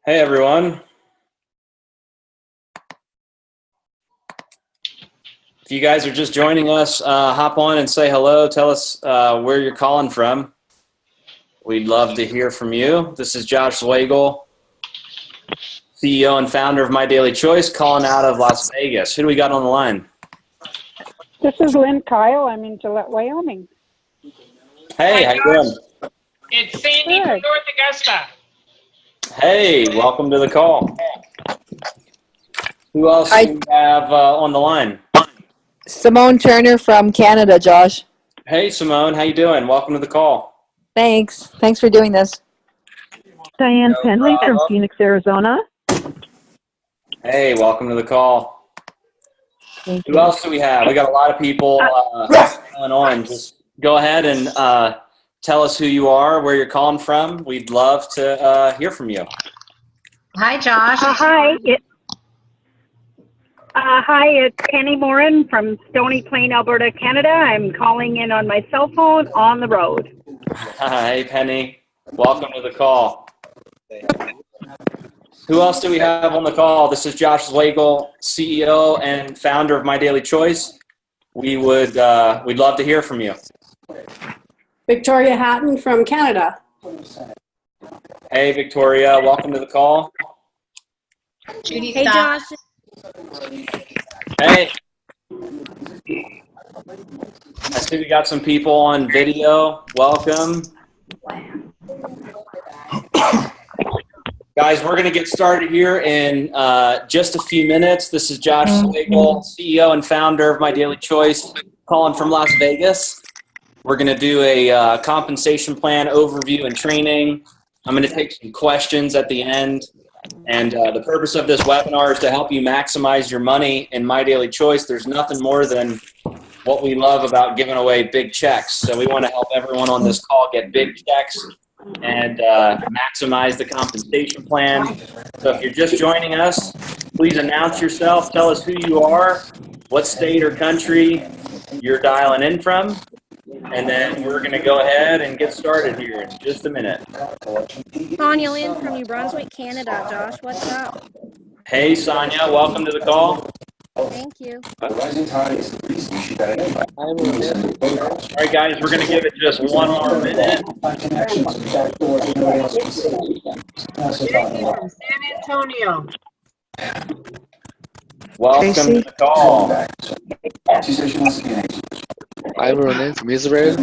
Hey everyone. If you guys are just joining us, hop on and say hello. Tell us where you're calling from. We'd love to hear from you. This is Josh Zwagel, CEO and founder of My Daily Choice, calling out of Las Vegas. Who do we got on the line? This is Lynn Kyle. I'm in Gillette, Wyoming. Hey, how you doing? It's Sandy from North Augusta. Hey, welcome to the call. Who else do we have on the line? Simone Turner from Canada, Josh. Hey, Simone, how you doing? Welcome to the call. Thanks. Thanks for doing this. Diane No Penley from problem. Phoenix, Arizona. Hey, welcome to the call. Thank Who you. else do we have? We got a lot of people going on. Just go ahead and tell us who you are, where you're calling from. We'd love to hear from you. Hi, Josh. Hi, it's Penny Morin from Stony Plain, Alberta, Canada. I'm calling in on my cell phone on the road. Hey, Penny. Welcome to the call. Who else do we have on the call? This is Josh Zwagel, CEO and founder of My Daily Choice. We'd love to hear from you. Victoria Hatton from Canada. Hey, Victoria. Welcome to the call. Judy, Hey, stop. Josh. Hey. I see we got some people on video. Welcome. Guys, we're going to get started here in just a few minutes. This is Josh Zwagel, CEO and founder of My Daily Choice, calling from Las Vegas. We're going to do a compensation plan overview and training. I'm going to take some questions at the end. And the purpose of this webinar is to help you maximize your money in My Daily Choice. There's nothing more than what we love about giving away big checks. So we want to help everyone on this call get big checks and maximize the compensation plan. So if you're just joining us, please announce yourself. Tell us who you are, what state or country you're dialing in from. And then we're going to go ahead and get started here in just a minute. Sonia Lynn from New Brunswick, Canada. Josh, what's up? Hey, Sonia, welcome to the call. Thank you. All right, guys, we're going to give it just one more minute. Sandy from San Antonio. Welcome to the call. I'm Ronan from Israel.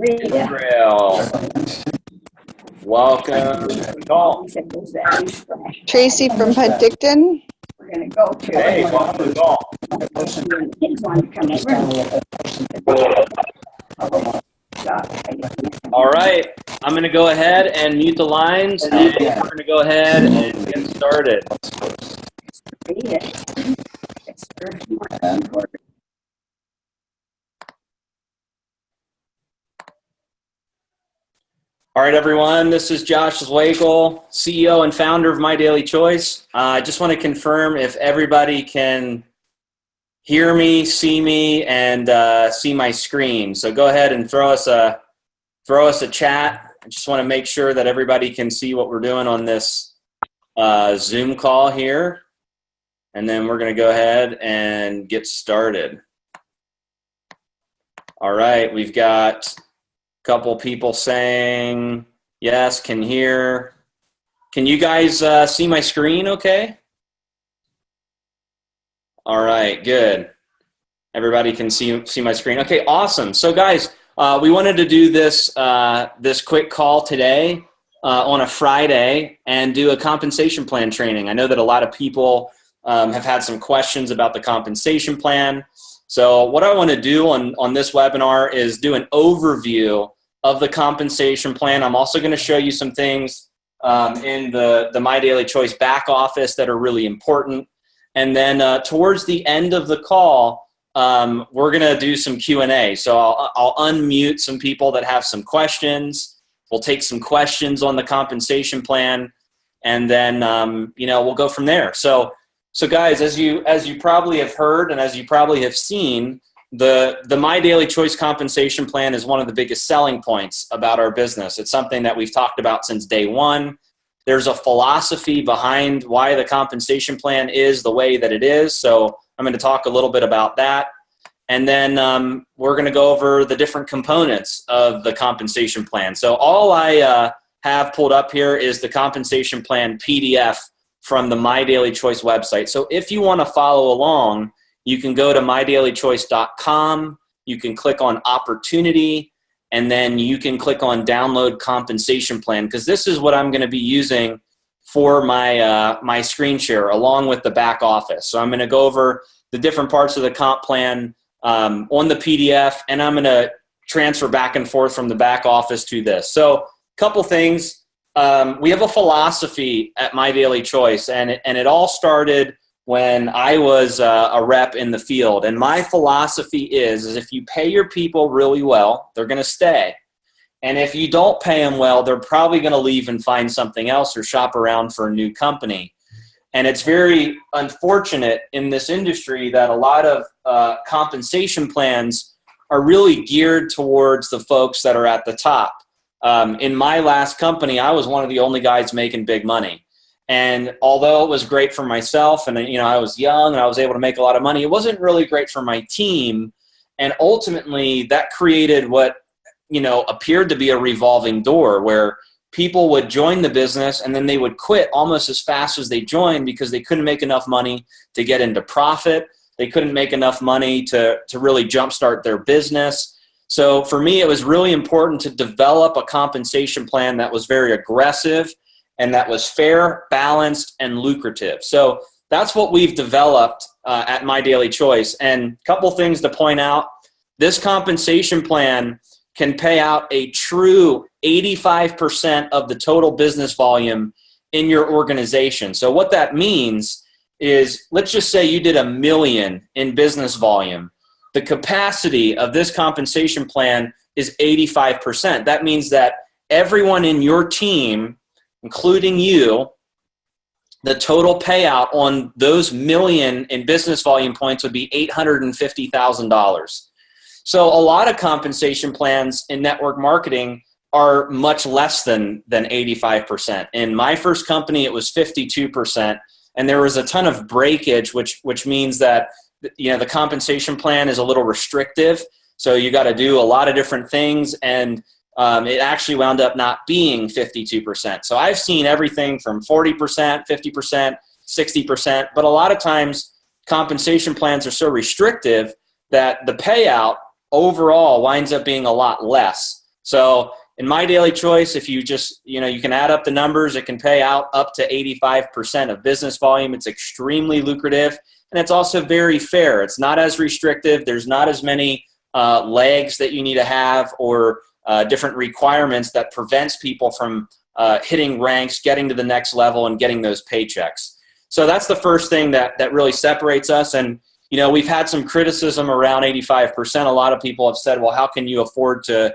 Israel. Welcome to the call. Tracy from Penticton. Hey, welcome to the call. All right, I'm going to go ahead and mute the lines, and we're going to go ahead and get started. All right, everyone, this is Josh Zwagel, CEO and founder of My Daily Choice. I just want to confirm if everybody can hear me, see me, and see my screen. So go ahead and throw us a chat. I just want to make sure that everybody can see what we're doing on this Zoom call here. And then we're going to go ahead and get started. All right, we've got couple people saying yes, can hear. Can you guys see my screen okay? All right, good. Everybody can see my screen. Okay, awesome. So guys, we wanted to do this this quick call today on a Friday and do a compensation plan training. I know that a lot of people have had some questions about the compensation plan. So what I want to do on this webinar is do an overview of the compensation plan. I'm also going to show you some things in the My Daily Choice back office that are really important. And then towards the end of the call, we're going to do some Q&A. So I'll unmute some people that have some questions. We'll take some questions on the compensation plan, and then we'll go from there. So guys, as you probably have heard and as you probably have seen, the My Daily Choice compensation plan is one of the biggest selling points about our business. It's something that we've talked about since day one. There's a philosophy behind why the compensation plan is the way that it is. So I'm going to talk a little bit about that. And then we're going to go over the different components of the compensation plan. So all I have pulled up here is the compensation plan PDF from the My Daily Choice website. So if you want to follow along, you can go to mydailychoice.com. You can click on Opportunity, and then you can click on Download Compensation Plan, because this is what I'm going to be using for my screen share along with the back office. So I'm going to go over the different parts of the comp plan on the PDF, and I'm going to transfer back and forth from the back office to this. So a couple things. We have a philosophy at My Daily Choice, and it all started when I was a rep in the field. And my philosophy is if you pay your people really well, they're going to stay. And if you don't pay them well, they're probably going to leave and find something else or shop around for a new company. And it's very unfortunate in this industry that a lot of compensation plans are really geared towards the folks that are at the top. In my last company, I was one of the only guys making big money. And although it was great for myself and, I was young and I was able to make a lot of money, it wasn't really great for my team. And ultimately that created what, appeared to be a revolving door where people would join the business and then they would quit almost as fast as they joined because they couldn't make enough money to get into profit. They couldn't make enough money to really jumpstart their business. So for me, it was really important to develop a compensation plan that was very aggressive and that was fair, balanced, and lucrative. So that's what we've developed at My Daily Choice. And a couple things to point out. This compensation plan can pay out a true 85% of the total business volume in your organization. So what that means is, let's just say you did $1 million in business volume. The capacity of this compensation plan is 85%. That means that everyone in your team, including you, the total payout on those $1 million in business volume points would be $850,000. So a lot of compensation plans in network marketing are much less than 85%. In my first company, it was 52%, and there was a ton of breakage, which means that the compensation plan is a little restrictive. So you got to do a lot of different things, and it actually wound up not being 52%. So I've seen everything from 40%, 50%, 60%, but a lot of times compensation plans are so restrictive that the payout overall winds up being a lot less. So in My Daily Choice, if you just, you can add up the numbers, it can pay out up to 85% of business volume. It's extremely lucrative, and it's also very fair. It's not as restrictive. There's not as many legs that you need to have or different requirements that prevents people from hitting ranks, getting to the next level, and getting those paychecks. So that's the first thing that really separates us. And we've had some criticism around 85%. A lot of people have said, well, how can you afford to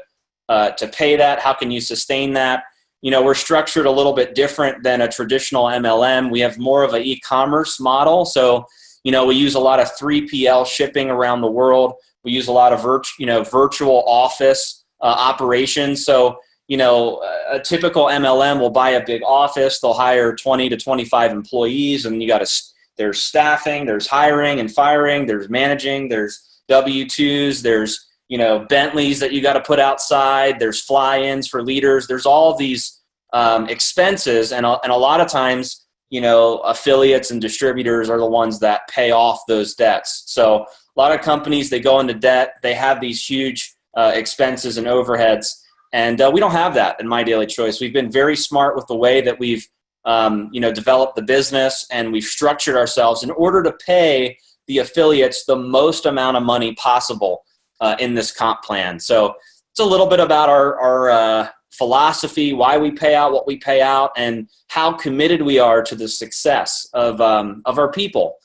pay that? How can you sustain that? We're structured a little bit different than a traditional MLM. We have more of an e-commerce model. So, we use a lot of 3PL shipping around the world. We use a lot of virtual office operations. So, a typical MLM will buy a big office. They'll hire 20 to 25 employees, and there's staffing, there's hiring and firing, there's managing, there's W-2s, there's, Bentleys that you got to put outside, there's fly-ins for leaders. There's all of these expenses, and a lot of times, affiliates and distributors are the ones that pay off those debts. So a lot of companies, they go into debt, they have these huge expenses and overheads, and we don't have that in My Daily Choice. We've been very smart with the way that we've developed the business, and we've structured ourselves in order to pay the affiliates the most amount of money possible in this comp plan. So it's a little bit about our philosophy, why we pay out what we pay out, and how committed we are to the success of our people.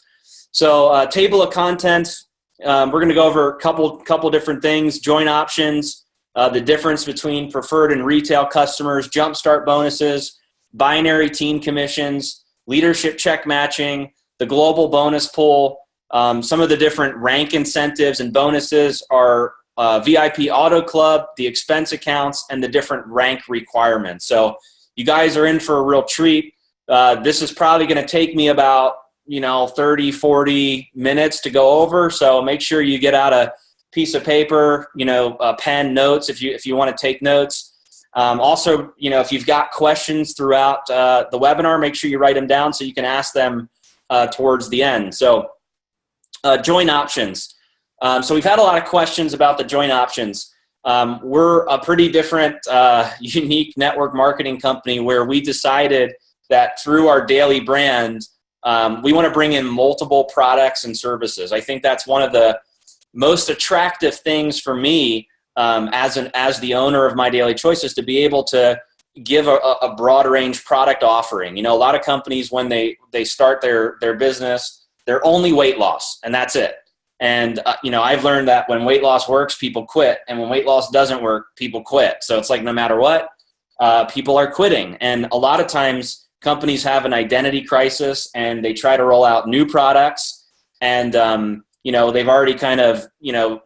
So table of contents, we're going to go over a couple different things: joint options, the difference between preferred and retail customers, jumpstart bonuses, binary team commissions, leadership check matching, the global bonus pool, Some of the different rank incentives and bonuses are VIP Auto Club, the expense accounts, and the different rank requirements. So you guys are in for a real treat. This is probably going to take me about 30, 40 minutes to go over. So make sure you get out a piece of paper, a pen, notes if you want to take notes. Also, if you've got questions throughout the webinar, make sure you write them down so you can ask them towards the end. So join options. So we've had a lot of questions about the join options. We're a pretty different, unique network marketing company where we decided that through our daily brand, we want to bring in multiple products and services. I think that's one of the most attractive things for me as the owner of My Daily Choices, to be able to give a broad range product offering. A lot of companies, when they start their business, they're only weight loss, and that's it. And, I've learned that when weight loss works, people quit. And when weight loss doesn't work, people quit. So it's like no matter what, people are quitting. And a lot of times companies have an identity crisis and they try to roll out new products. And, they've already kind of,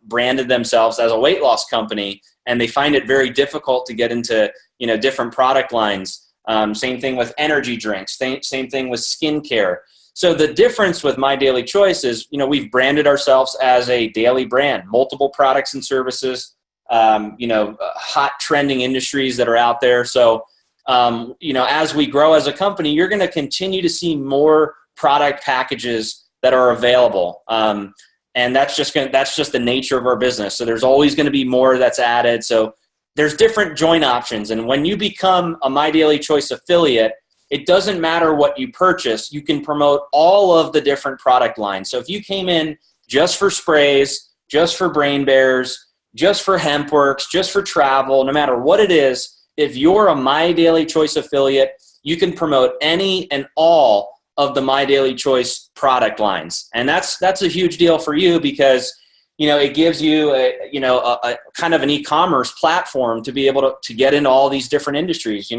branded themselves as a weight loss company. And they find it very difficult to get into, different product lines. Same thing with energy drinks. Same thing with skincare. So the difference with My Daily Choice is, we've branded ourselves as a daily brand, multiple products and services, hot trending industries that are out there. So, as we grow as a company, you're going to continue to see more product packages that are available. And that's just the nature of our business. So there's always going to be more that's added. So there's different join options. And when you become a My Daily Choice affiliate, it doesn't matter what you purchase. You can promote all of the different product lines. So if you came in just for sprays, just for Brain Bears, just for Hempworx, just for travel, no matter what it is, if you're a My Daily Choice affiliate, you can promote any and all of the My Daily Choice product lines. And that's a huge deal for you because, it gives you a kind of an e-commerce platform to be able to get into all these different industries.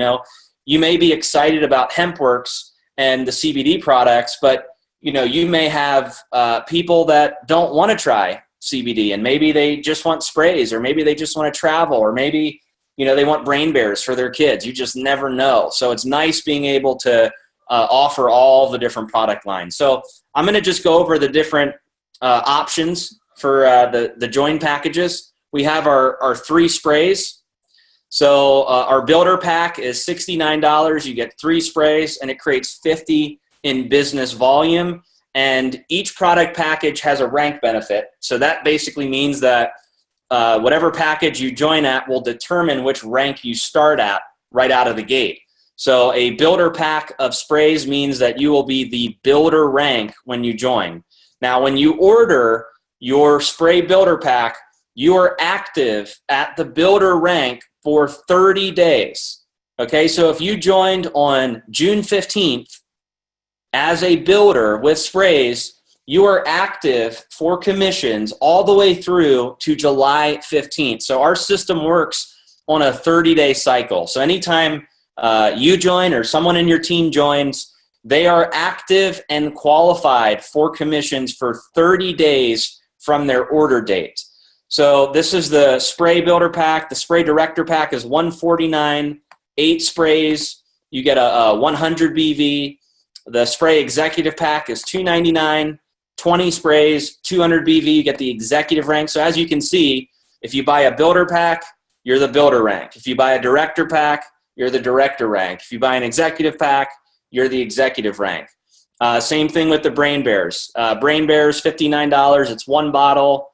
You may be excited about Hempworx and the CBD products, but you may have people that don't want to try CBD, and maybe they just want sprays, or maybe they just want to travel, or maybe they want Brain Bears for their kids. You just never know. So it's nice being able to offer all the different product lines. So I'm going to just go over the different options for the join packages. We have our 3 sprays. So our builder pack is $69. You get 3 sprays, and it creates 50 in business volume. And each product package has a rank benefit. So that basically means that whatever package you join at will determine which rank you start at right out of the gate. So a builder pack of sprays means that you will be the builder rank when you join. Now, when you order your spray builder pack, you are active at the builder rank for 30 days. Okay, so if you joined on June 15th as a builder with sprays, you are active for commissions all the way through to July 15th. So our system works on a 30-day cycle. So anytime you join or someone in your team joins, they are active and qualified for commissions for 30 days from their order date. So this is the spray builder pack. The spray director pack is $149, 8 sprays. You get a 100 BV. The spray executive pack is $299, 20 sprays, 200 BV. You get the executive rank. So as you can see, if you buy a builder pack, you're the builder rank. If you buy a director pack, you're the director rank. If you buy an executive pack, you're the executive rank. Same thing with the Brain Bears. Brain Bears, $59. It's 1 bottle.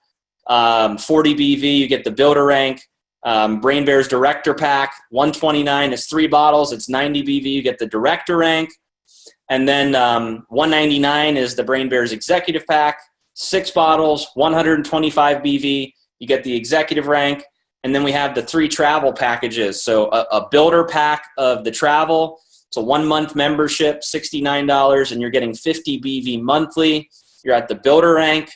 40 BV, you get the builder rank. Brain Bears Director Pack, $129 is 3 bottles. It's 90 BV, you get the director rank. And then $199 is the Brain Bears Executive Pack, 6 bottles, 125 BV, you get the executive rank. And then we have the 3 travel packages. So a builder pack of the travel. It's a 1-month membership, $69, and you're getting 50 BV monthly. You're at the builder rank.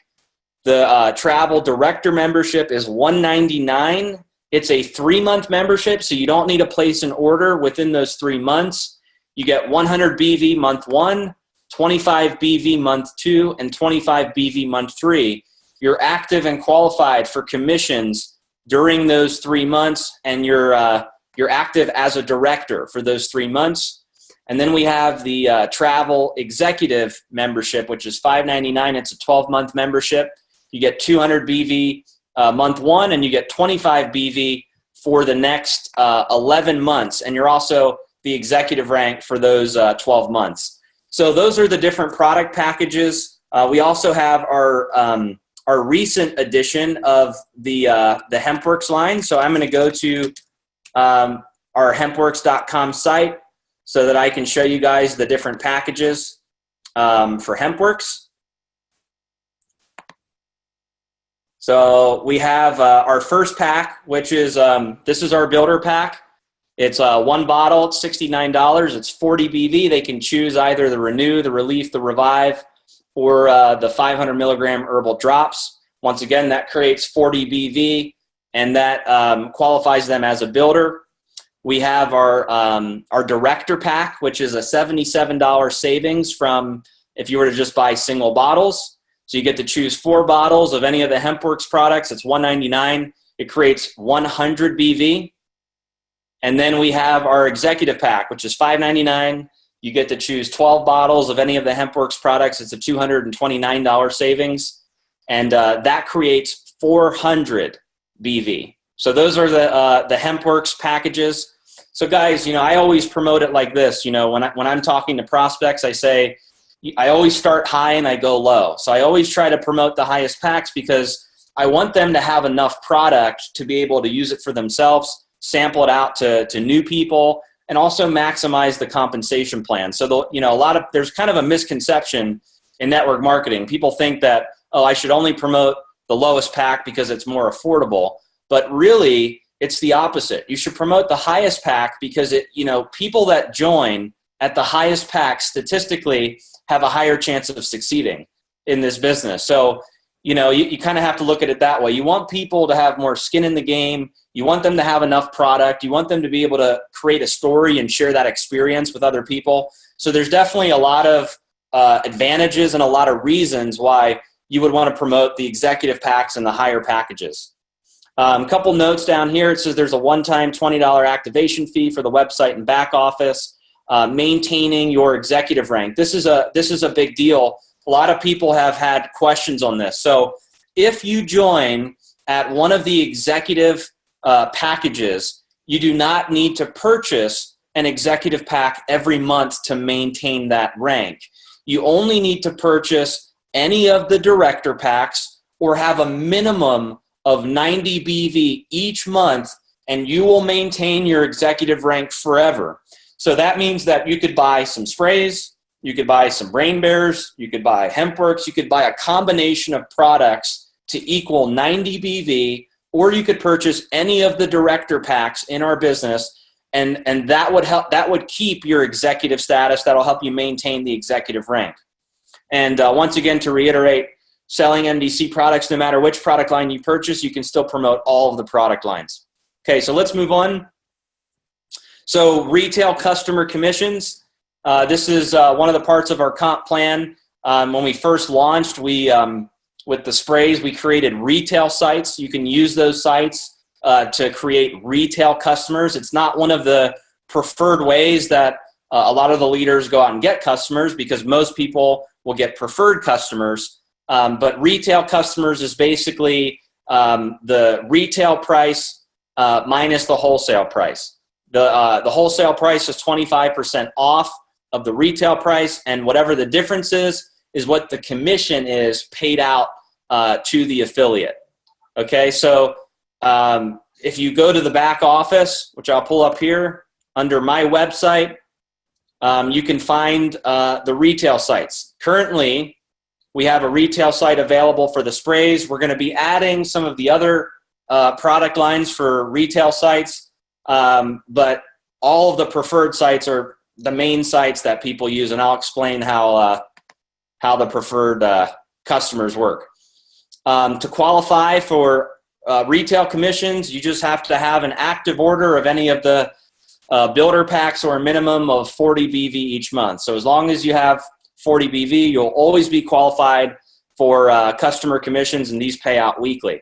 The travel director membership is $199. It's a 3-month membership, so you don't need to place an order within those 3 months. You get 100 BV month 1, 25 BV month 2, and 25 BV month 3. You're active and qualified for commissions during those 3 months, and you're active as a director for those 3 months. And then we have the travel executive membership, which is $5.99. It's a 12-month membership. You get 200 BV month 1, and you get 25 BV for the next 11 months. And you're also the executive rank for those 12 months. So those are the different product packages. We also have our recent edition of the Hempworx line. So I'm going to go to our hempworx.com site so that I can show you guys the different packages for Hempworx. So we have our first pack, which is, this is our builder pack. It's one bottle, it's $69. It's 40 BV. They can choose either the Renew, the Relief, the Revive, or the 500 milligram herbal drops. Once again, that creates 40 BV, and that qualifies them as a builder. We have our Director pack, which is a $77 savings from if you were to just buy single bottles. So you get to choose 4 bottles of any of the Hempworx products. It's $199. It creates 100 BV. And then we have our Executive pack, which is $5.99. You get to choose 12 bottles of any of the Hempworx products. It's a $229 savings. And that creates 400 BV. So those are the Hempworx packages. So guys, I always promote it like this. When I'm talking to prospects, I say, I always start high and I go low. So I always try to promote the highest packs because I want them to have enough product to be able to use it for themselves, sample it out to new people, and also maximize the compensation plan. So there's kind of a misconception in network marketing. People think that, I should only promote the lowest pack because it's more affordable. But really, it's the opposite. You should promote the highest pack because people that join at the highest pack statistically have a higher chance of succeeding in this business. So, you kind of have to look at it that way. You want people to have more skin in the game. You want them to have enough product. You want them to be able to create a story and share that experience with other people. So there's definitely a lot of advantages and a lot of reasons why you would want to promote the executive packs and the higher packages. A couple notes down here. It says there's a one-time $20 activation fee for the website and back office. Maintaining your executive rank. This is a big deal. A lot of people have had questions on this. So if you join at one of the executive packages, you do not need to purchase an executive pack every month to maintain that rank. You only need to purchase any of the director packs or have a minimum of 90 BV each month, and you will maintain your executive rank forever. So that means that you could buy some sprays, you could buy some Brain Bears, you could buy Hempworx, you could buy a combination of products to equal 90 BV, or you could purchase any of the director packs in our business, and that would help. That would keep your executive status. That'll help you maintain the executive rank. And once again, to reiterate, selling MDC products, no matter which product line you purchase, you can still promote all of the product lines. Okay, so let's move on. So retail customer commissions. This is one of the parts of our comp plan. When we first launched, with the sprays, we created retail sites. You can use those sites to create retail customers. It's not one of the preferred ways that a lot of the leaders go out and get customers because most people will get preferred customers. But retail customers is basically the retail price minus the wholesale price. The wholesale price is 25% off of the retail price, and whatever the difference is what the commission is paid out to the affiliate. Okay, so if you go to the back office, which I'll pull up here, under my website, you can find the retail sites. Currently, we have a retail site available for the sprays. We're going to be adding some of the other product lines for retail sites, but all of the preferred sites are the main sites that people use, and I'll explain how the preferred customers work. To qualify for retail commissions, you just have to have an active order of any of the builder packs or a minimum of 40 BV each month. So as long as you have 40 BV, you'll always be qualified for customer commissions, and these pay out weekly.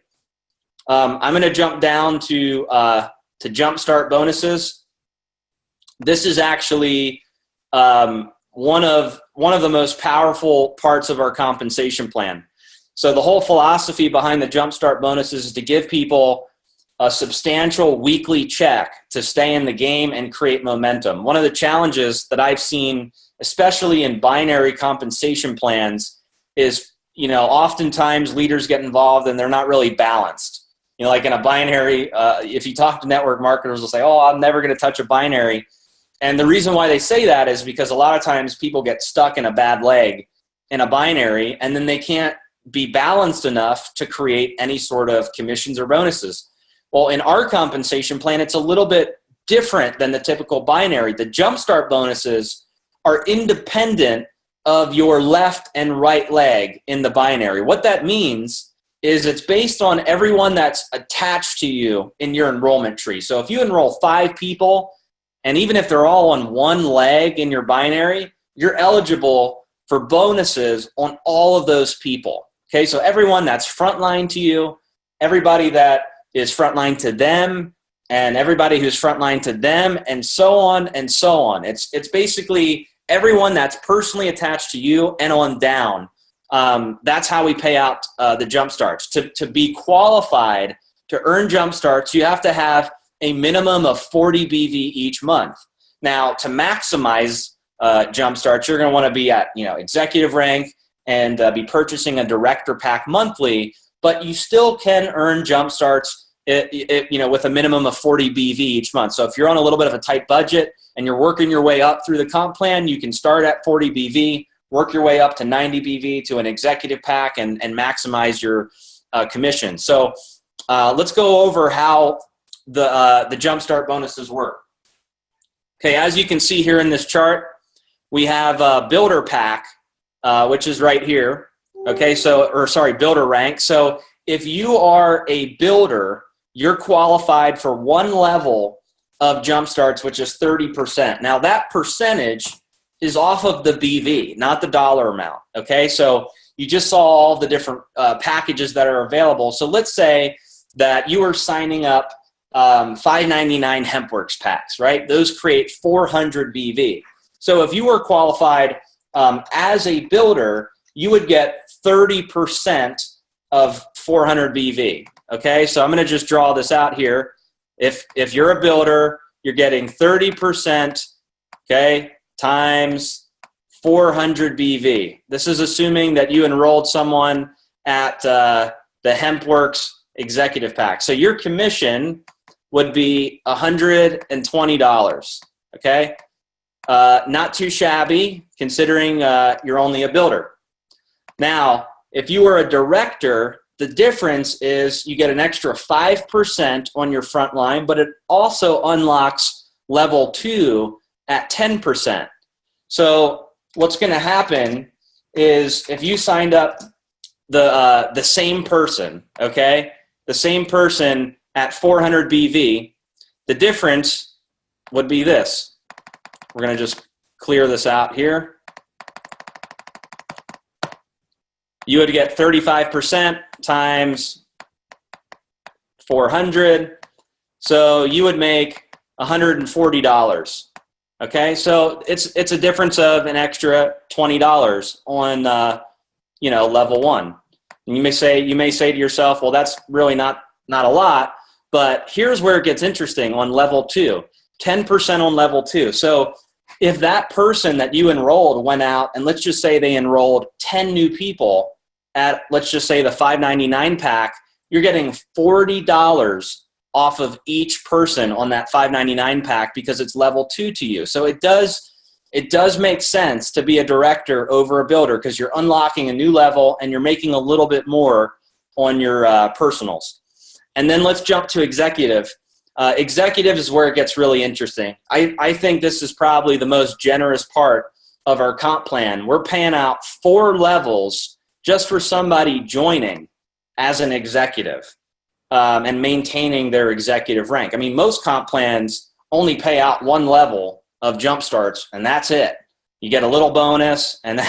I'm going to jump down to Jumpstart bonuses. This is actually one of the most powerful parts of our compensation plan. So the whole philosophy behind the Jumpstart bonuses is to give people a substantial weekly check to stay in the game and create momentum. One of the challenges that I've seen, especially in binary compensation plans, is, oftentimes leaders get involved and they're not really balanced. Like in a binary, if you talk to network marketers, they'll say, oh, I'm never going to touch a binary. And the reason why they say that is because a lot of times people get stuck in a bad leg in a binary, and then they can't be balanced enough to create any sort of commissions or bonuses. Well, in our compensation plan, it's a little bit different than the typical binary. The Jumpstart bonuses are independent of your left and right leg in the binary. What that means is it's based on everyone that's attached to you in your enrollment tree. So if you enroll 5 people, and even if they're all on one leg in your binary, you're eligible for bonuses on all of those people. Okay, so everyone that's frontline to you, everybody that is frontline to them, and everybody who's frontline to them, and so on and so on. It's basically everyone that's personally attached to you and on down. That's how we pay out the Jumpstarts. To be qualified to earn Jumpstarts, you have to have a minimum of 40 BV each month. Now, to maximize Jumpstarts, you're going to want to be at executive rank and be purchasing a director pack monthly, but you still can earn Jumpstarts with a minimum of 40 BV each month. So if you're on a little bit of a tight budget and you're working your way up through the comp plan, you can start at 40 BV, work your way up to 90 BV to an executive pack, and maximize your commission. So let's go over how the Jumpstart bonuses work. Okay, as you can see here in this chart, we have a builder pack, which is right here. Okay, builder rank. So if you are a builder, you're qualified for one level of Jumpstarts, which is 30%. Now that percentage is off of the BV, not the dollar amount. Okay, so you just saw all the different packages that are available. So let's say that you are signing up $5.99 Hempworx packs, right? Those create 400 BV. So if you were qualified as a builder, you would get 30% of 400 BV. Okay, so I'm going to just draw this out here. If you're a builder, you're getting 30%, okay, times 400 BV. This is assuming that you enrolled someone at the Hempworx executive pack. So your commission would be $120, okay? Not too shabby considering you're only a builder. Now, if you were a director, the difference is you get an extra 5% on your front line, but it also unlocks level 2 at 10%. So what's going to happen is if you signed up the same person, okay, the same person at 400 BV, the difference would be this. We're going to just clear this out here. You would get 35% times 400. So you would make $140. Okay, so it's a difference of an extra $20 on level 1. And you may say to yourself, well, that's really not a lot. But here's where it gets interesting on level 2, 10% on level 2. So if that person that you enrolled went out and let's just say they enrolled 10 new people at, let's just say the $5.99 pack, you're getting $40 off of each person on that $5.99 pack because it's level 2 to you. So it does make sense to be a director over a builder because you're unlocking a new level and you're making a little bit more on your personals. And then let's jump to executive. Executive is where it gets really interesting. I think this is probably the most generous part of our comp plan. We're paying out 4 levels just for somebody joining as an executive and maintaining their executive rank. I mean, most comp plans only pay out 1 level of Jumpstarts, and that's it. You get a little bonus, and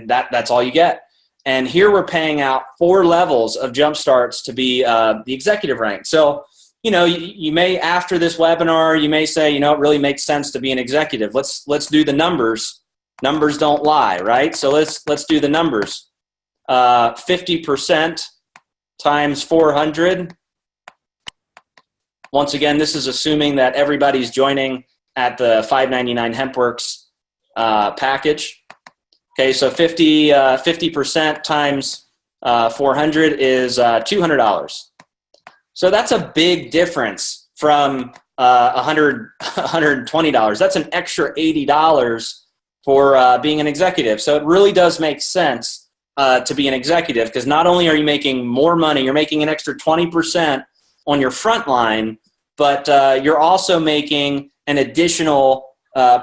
that's all you get. And here we're paying out 4 levels of jump starts to be the executive rank. So, you may, after this webinar, you may say, it really makes sense to be an executive. Let's do the numbers. Numbers don't lie, right? So let's do the numbers. 50% times 400. Once again, this is assuming that everybody's joining at the $5.99 Hempworx package. Okay, so 50% times 400 is $200. So that's a big difference from $120. That's an extra $80 for being an executive. So it really does make sense to be an executive, because not only are you making more money, you're making an extra 20% on your front line, but you're also making an additional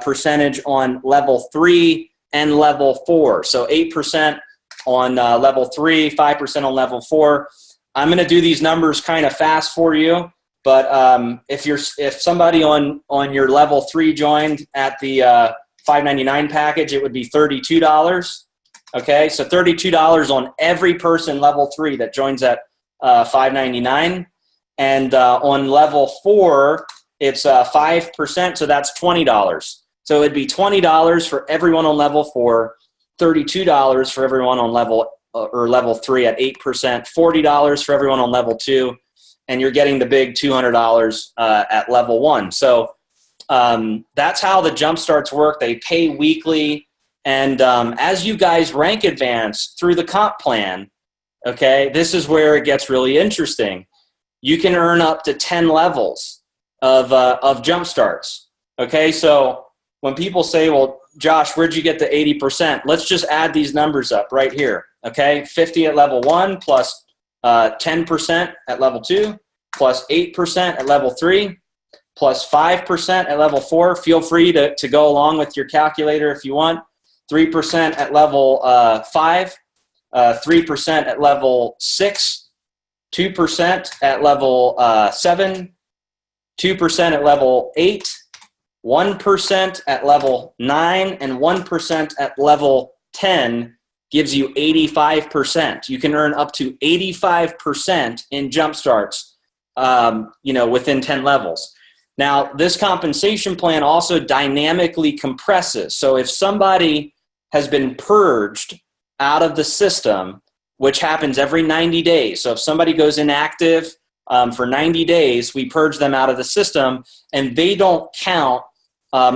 percentage on level 3 and level 4. So 8% on level 3, 5% on level 4. I'm going to do these numbers kind of fast for you, but if somebody on your level 3 joined at the $5.99 package, it would be $32. Okay, so $32 on every person level 3 that joins at $5.99, and on level 4 it's 5%, so that's $20. So it'd be $20 for everyone on level 4, $32 for everyone on level 3 at 8%, $40 for everyone on level 2, and you're getting the big $200 at level 1. So that's how the jump starts work. They pay weekly, and as you guys rank advance through the comp plan, okay, this is where it gets really interesting. You can earn up to 10 levels of jump starts. Okay, so when people say, well, Josh, where'd you get the 80%? Let's just add these numbers up right here. Okay, 50 at level 1 plus 10% at level 2 plus 8% at level 3 plus 5% at level 4. Feel free to go along with your calculator if you want. 3% at level 5, 3% at level 6, 2% at level 7, 2% at level 8, 1% at level 9, and 1% at level 10 gives you 85%. You can earn up to 85% in jump starts, within 10 levels. Now, this compensation plan also dynamically compresses. So if somebody has been purged out of the system, which happens every 90 days. So if somebody goes inactive for 90 days, we purge them out of the system, and they don't count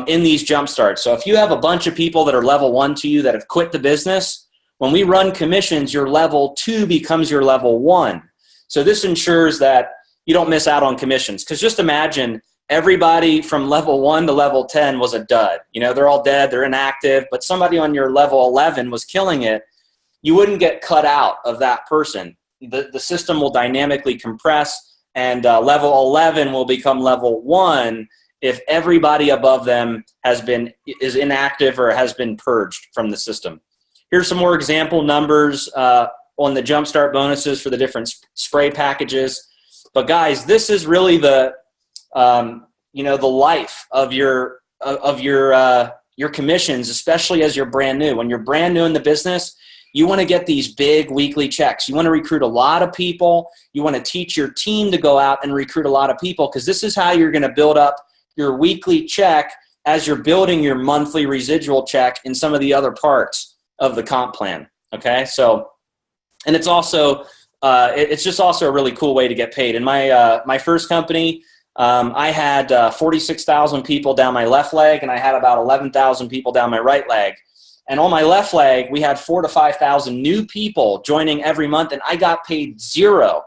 in these jump starts. So if you have a bunch of people that are level 1 to you that have quit the business, when we run commissions, your level 2 becomes your level 1. So this ensures that you don't miss out on commissions. Because just imagine everybody from level 1 to level 10 was a dud. They're all dead, they're inactive, but somebody on your level 11 was killing it. You wouldn't get cut out of that person. The system will dynamically compress, and level 11 will become level 1 if everybody above them is inactive or has been purged from the system. Here's some more example numbers on the Jumpstart bonuses for the different spray packages. But guys, this is really the life of your commissions, especially as you're brand new. When you're brand new in the business, you want to get these big weekly checks. You want to recruit a lot of people. You want to teach your team to go out and recruit a lot of people, because this is how you're going to build up your weekly check as you're building your monthly residual check in some of the other parts of the comp plan. Okay, so, and it's also it's just also a really cool way to get paid. In my first company, I had 46,000 people down my left leg, and I had about 11,000 people down my right leg. And on my left leg, we had 4,000 to 5,000 new people joining every month, and I got paid zero.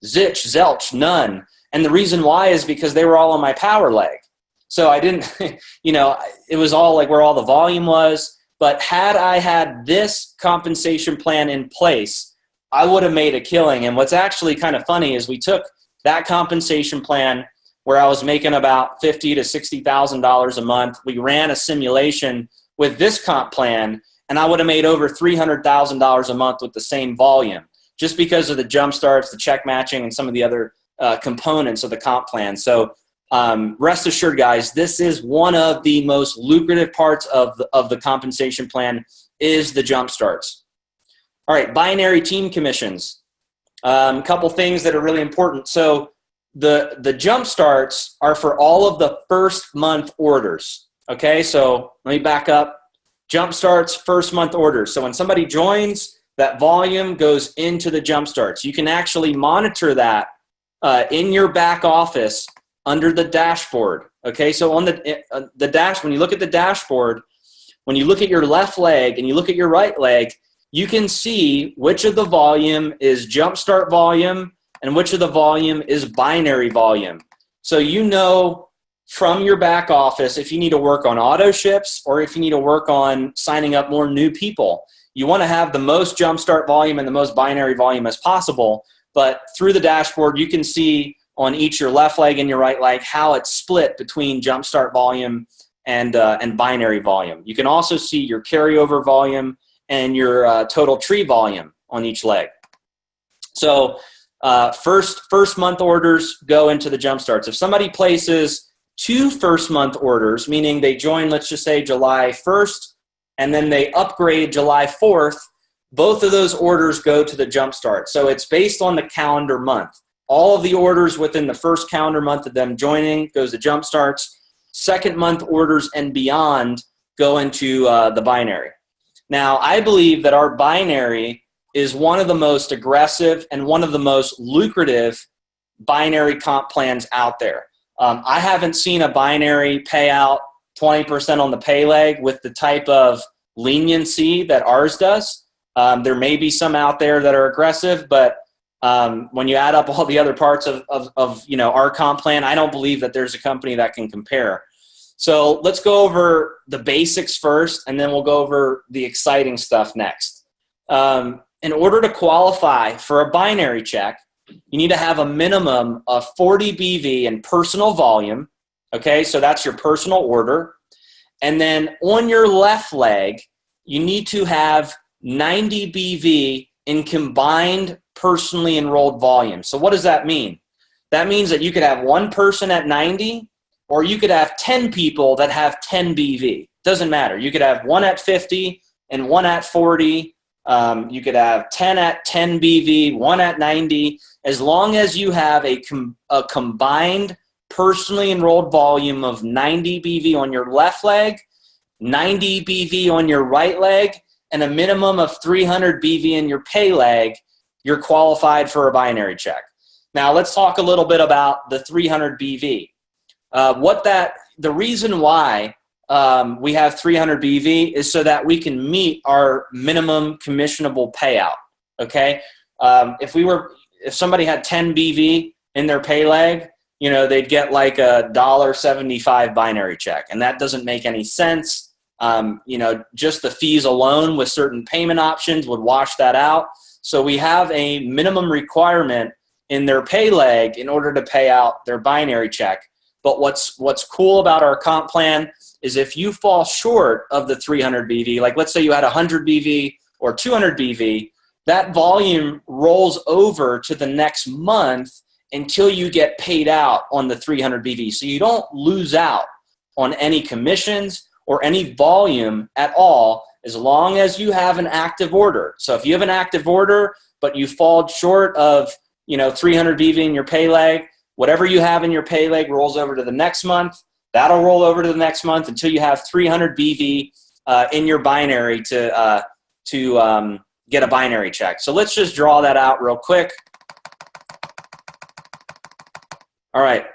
Zilch, zelch, none. And the reason why is because they were all on my power leg. So I didn't, it was all like where all the volume was. But had I had this compensation plan in place, I would have made a killing. And what's actually kind of funny is we took that compensation plan where I was making about $50,000 to $60,000 a month. We ran a simulation with this comp plan, and I would have made over $300,000 a month with the same volume, just because of the jump starts, the check matching, and some of the other components of the comp plan. So rest assured, guys, this is one of the most lucrative parts of the compensation plan is the jump starts. All right, binary team commissions. A couple things that are really important. So the jump starts are for all of the first month orders. Okay, so let me back up. Jump starts, first month orders. So when somebody joins, that volume goes into the jump starts. You can actually monitor that in your back office under the dashboard. Okay, so on the dash, when you look at the dashboard, when you look at your left leg and you look at your right leg, you can see which of the volume is jumpstart volume and which of the volume is binary volume. So you know from your back office if you need to work on auto ships or if you need to work on signing up more new people. You want to have the most jumpstart volume and the most binary volume as possible, but through the dashboard you can see on each your left leg and your right leg how it's split between jumpstart volume and binary volume. You can also see your carryover volume and your total tree volume on each leg. So first month orders go into the jump starts. If somebody places 2 first month orders, meaning they join, let's just say July 1st, and then they upgrade July 4th, both of those orders go to the jump start. So it's based on the calendar month. All of the orders within the first calendar month of them joining goes to jump starts. Second month orders and beyond go into the binary. Now, I believe that our binary is one of the most aggressive and one of the most lucrative binary comp plans out there. I haven't seen a binary pay out 20% on the pay leg with the type of leniency that ours does. There may be some out there that are aggressive, but when you add up all the other parts of our comp plan, I don't believe that there's a company that can compare. So let's go over the basics first, and then we'll go over the exciting stuff next. In order to qualify for a binary check, you need to have a minimum of 40 BV in personal volume. Okay, so that's your personal order. And then on your left leg, you need to have 90 BV in combined personally enrolled volume. So what does that mean? That means that you could have one person at 90, or you could have 10 people that have 10 BV. Doesn't matter. You could have one at 50 and one at 40. You could have 10 at 10 BV, one at 90. As long as you have a combined personally enrolled volume of 90 BV on your left leg, 90 BV on your right leg, and a minimum of 300 BV in your pay leg, you're qualified for a binary check. Now let's talk a little bit about the 300 BV. The reason why we have 300 BV is so that we can meet our minimum commissionable payout. Okay, if somebody had 10 BV in their pay leg, they'd get like a $1.75 binary check, and that doesn't make any sense. Just the fees alone with certain payment options would wash that out. So we have a minimum requirement in their pay leg in order to pay out their binary check. But what's cool about our comp plan is if you fall short of the 300 BV, like let's say you had 100 BV or 200 BV, that volume rolls over to the next month until you get paid out on the 300 BV. So you don't lose out on any commissions or any volume at all as long as you have an active order. So if you have an active order but you fall short of 300 BV in your pay leg, whatever you have in your pay leg rolls over to the next month. That'll roll over to the next month until you have 300 BV in your binary to get a binary check. So let's just draw that out real quick. All right.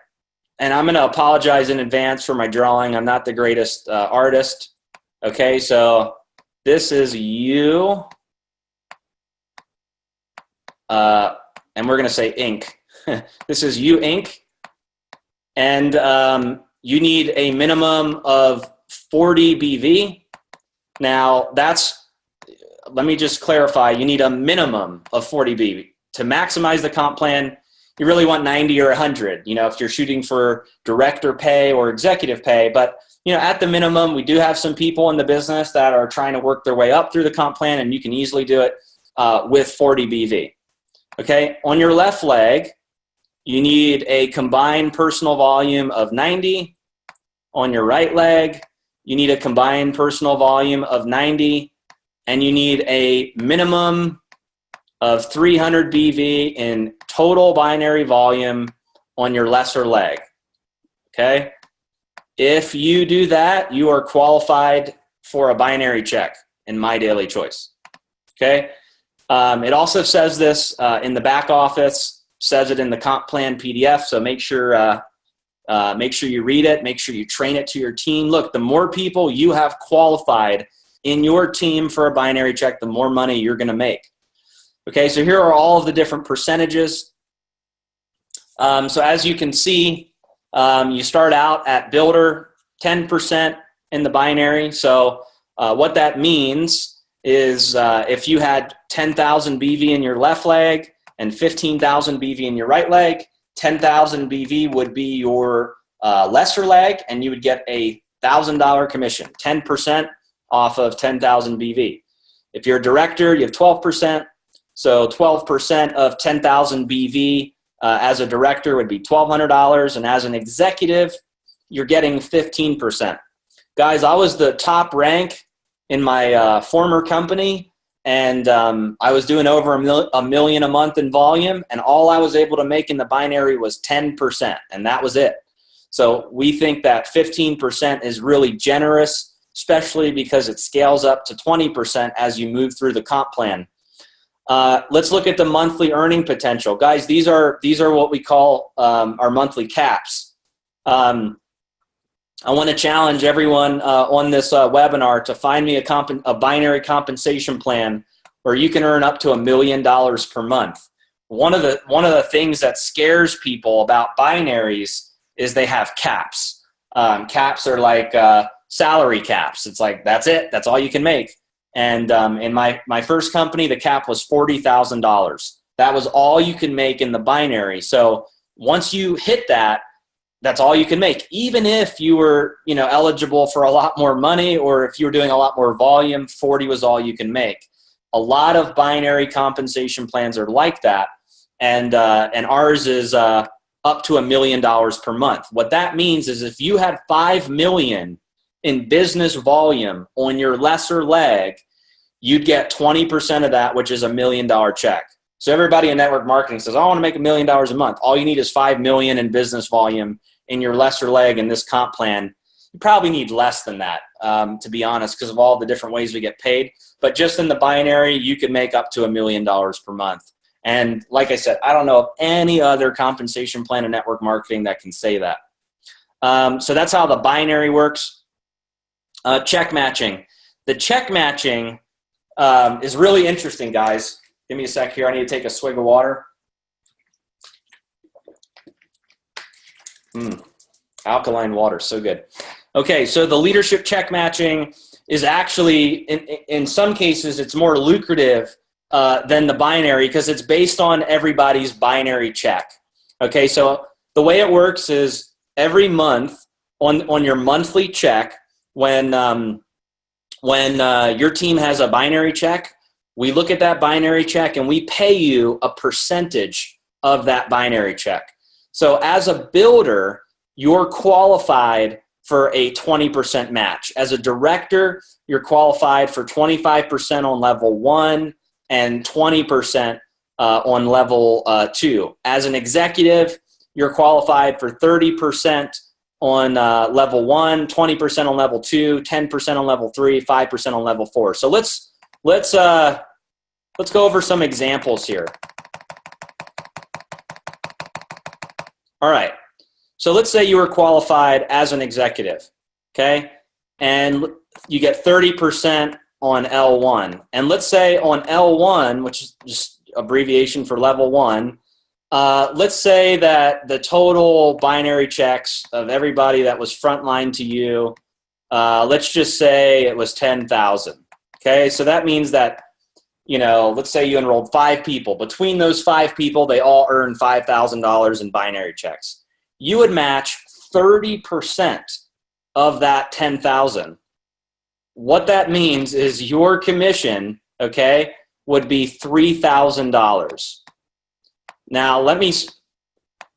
And I'm going to apologize in advance for my drawing. I'm not the greatest artist. Okay, so this is you. And we're going to say ink. This is you ink. And you need a minimum of 40 BV. Now, let me just clarify. You need a minimum of 40 BV. To maximize the comp plan, you really want 90 or 100, if you're shooting for director pay or executive pay. But, at the minimum, we do have some people in the business that are trying to work their way up through the comp plan, and you can easily do it with 40 BV. Okay, on your left leg, You need a combined personal volume of 90 on your right leg. You need a combined personal volume of 90, and you need a minimum of 300 BV in total binary volume on your lesser leg. Okay? If you do that, you are qualified for a binary check in My Daily Choice. Okay? It also says this in the back office, says it in the comp plan PDF, so make sure you read it, make sure you train it to your team. Look, the more people you have qualified in your team for a binary check, the more money you're going to make. Okay, so here are all of the different percentages. So as you can see, you start out at builder, 10% in the binary. So what that means is if you had 10,000 BV in your left leg and 15,000 BV in your right leg, 10,000 BV would be your lesser leg, and you would get a $1,000 commission, 10% off of 10,000 BV. If you're a director, you have 12%. So 12% of 10,000 BV as a director would be $1,200, and as an executive, you're getting 15%. Guys, I was the top rank in my former company, and I was doing over a million a month in volume, and all I was able to make in the binary was 10%, and that was it. So we think that 15% is really generous, especially because it scales up to 20% as you move through the comp plan. Let's look at the monthly earning potential. Guys, these are what we call our monthly caps. I want to challenge everyone on this webinar to find me a binary compensation plan where you can earn up to $1 million per month. One of the things that scares people about binaries is they have caps. Caps are like salary caps. It's like, that's it. That's all you can make. And in my first company, the cap was $40,000. That was all you can make in the binary. So once you hit that, that's all you can make. Even if you were, eligible for a lot more money, or if you were doing a lot more volume, 40 was all you can make. A lot of binary compensation plans are like that, and ours is up to $1 million per month. What that means is if you had 5 million in business volume on your lesser leg, you'd get 20% of that, which is $1 million check. So everybody in network marketing says, I want to make $1 million a month. All you need is 5 million in business volume in your lesser leg in this comp plan. You probably need less than that, to be honest, because of all the different ways we get paid. But just in the binary, you could make up to $1 million per month. And like I said, I don't know of any other compensation plan in network marketing that can say that. So that's how the binary works. Check matching. The check matching is really interesting, guys. Give me a sec here. I need to take a swig of water. Alkaline water, so good. Okay, so the leadership check matching is actually, in some cases, it's more lucrative than the binary because it's based on everybody's binary check. Okay, so the way it works is every month on your monthly check, when your team has a binary check, we look at that binary check and we pay you a percentage of that binary check. So as a builder, you're qualified for a 20% match. As a director, you're qualified for 25% on level 1 and 20% on level 2. As an executive, you're qualified for 30% on level 1, 20% on level 2, 10% on level 3, 5% on level 4. So let's go over some examples here. All right. So let's say you were qualified as an executive, okay? And you get 30% on L1. And let's say on L1, which is just abbreviation for level 1, let's say that the total binary checks of everybody that was frontline to you, let's just say it was 10,000, okay? So that means that, let's say you enrolled 5 people. Between those 5 people, they all earn $5,000 in binary checks. You would match 30% of that 10,000. What that means is your commission, okay, would be $3,000. Now, let me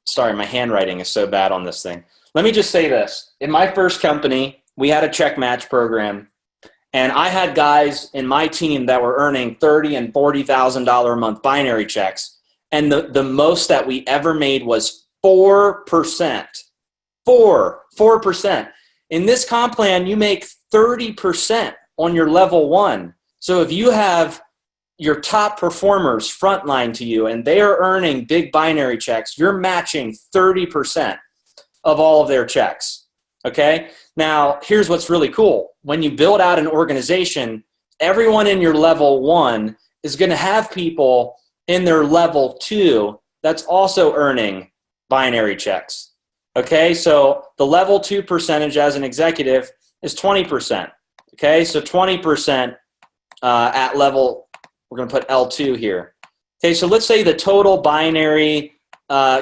Sorry, my handwriting is so bad on this thing. Let me just say this. In my first company, we had a check match program, and I had guys in my team that were earning $30,000 and $40,000 a month binary checks, and the most that we ever made was 4%. 4%. In this comp plan, you make 30% on your level 1. So if you have your top performers frontline to you and they are earning big binary checks, you're matching 30% of all of their checks. Okay? Now, here's what's really cool. When you build out an organization, everyone in your level 1 is going to have people in their level 2 that's also earning binary checks. Okay? So the level 2 percentage as an executive is 20%. Okay? So 20% at level, we're going to put L2 here. Okay, so let's say the total binary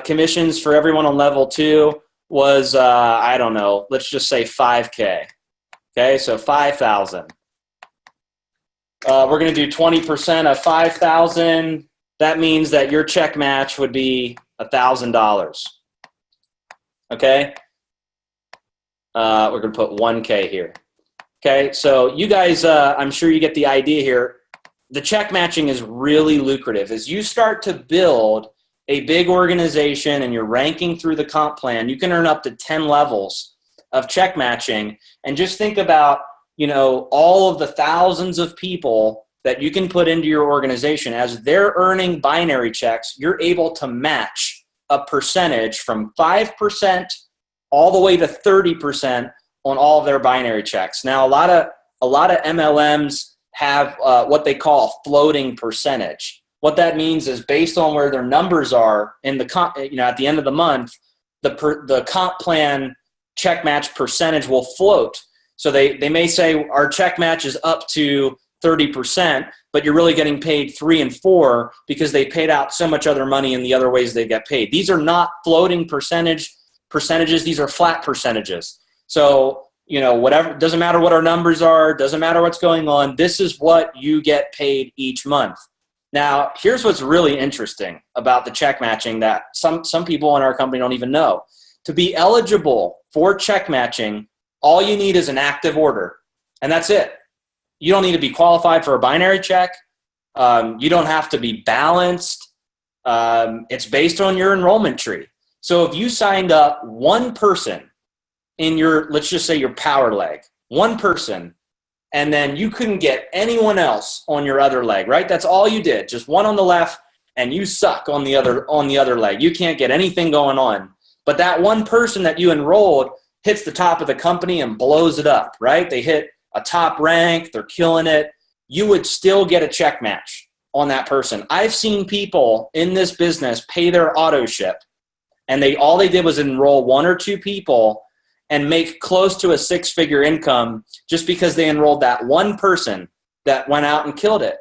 commissions for everyone on level 2 was, I don't know, let's just say 5K. Okay, so 5,000. We're going to do 20% of 5,000. That means that your check match would be $1,000. Okay? We're going to put 1K here. Okay, so you guys, I'm sure you get the idea here. The check matching is really lucrative. As you start to build a big organization and you're ranking through the comp plan, you can earn up to 10 levels of check matching. And just think about, you know, all of the thousands of people that you can put into your organization. As they're earning binary checks, you're able to match a percentage from 5% all the way to 30% on all of their binary checks. Now, a lot of MLMs have what they call a floating percentage. What that means is based on where their numbers are in the at the end of the month, the comp plan check match percentage will float. So they may say our check match is up to 30%, but you're really getting paid 3 and 4 because they paid out so much other money in the other ways they get paid. These are not floating percentages. These are flat percentages. So, you know, whatever, doesn't matter what our numbers are, doesn't matter what's going on, this is what you get paid each month. Now, here's what's really interesting about the check matching that some people in our company don't even know. To be eligible for check matching, all you need is an active order, and that's it. You don't need to be qualified for a binary check. You don't have to be balanced. It's based on your enrollment tree. So if you signed up one person in your, let's just say your power leg, one person, and then you couldn't get anyone else on your other leg, right? That's all you did, just one on the left, and you suck on the other leg. You can't get anything going on. But that one person that you enrolled hits the top of the company and blows it up, right? They hit a top rank, they're killing it. You would still get a check match on that person. I've seen people in this business pay their auto ship, and all they did was enroll 1 or 2 people and make close to a 6-figure income just because they enrolled that one person that went out and killed it.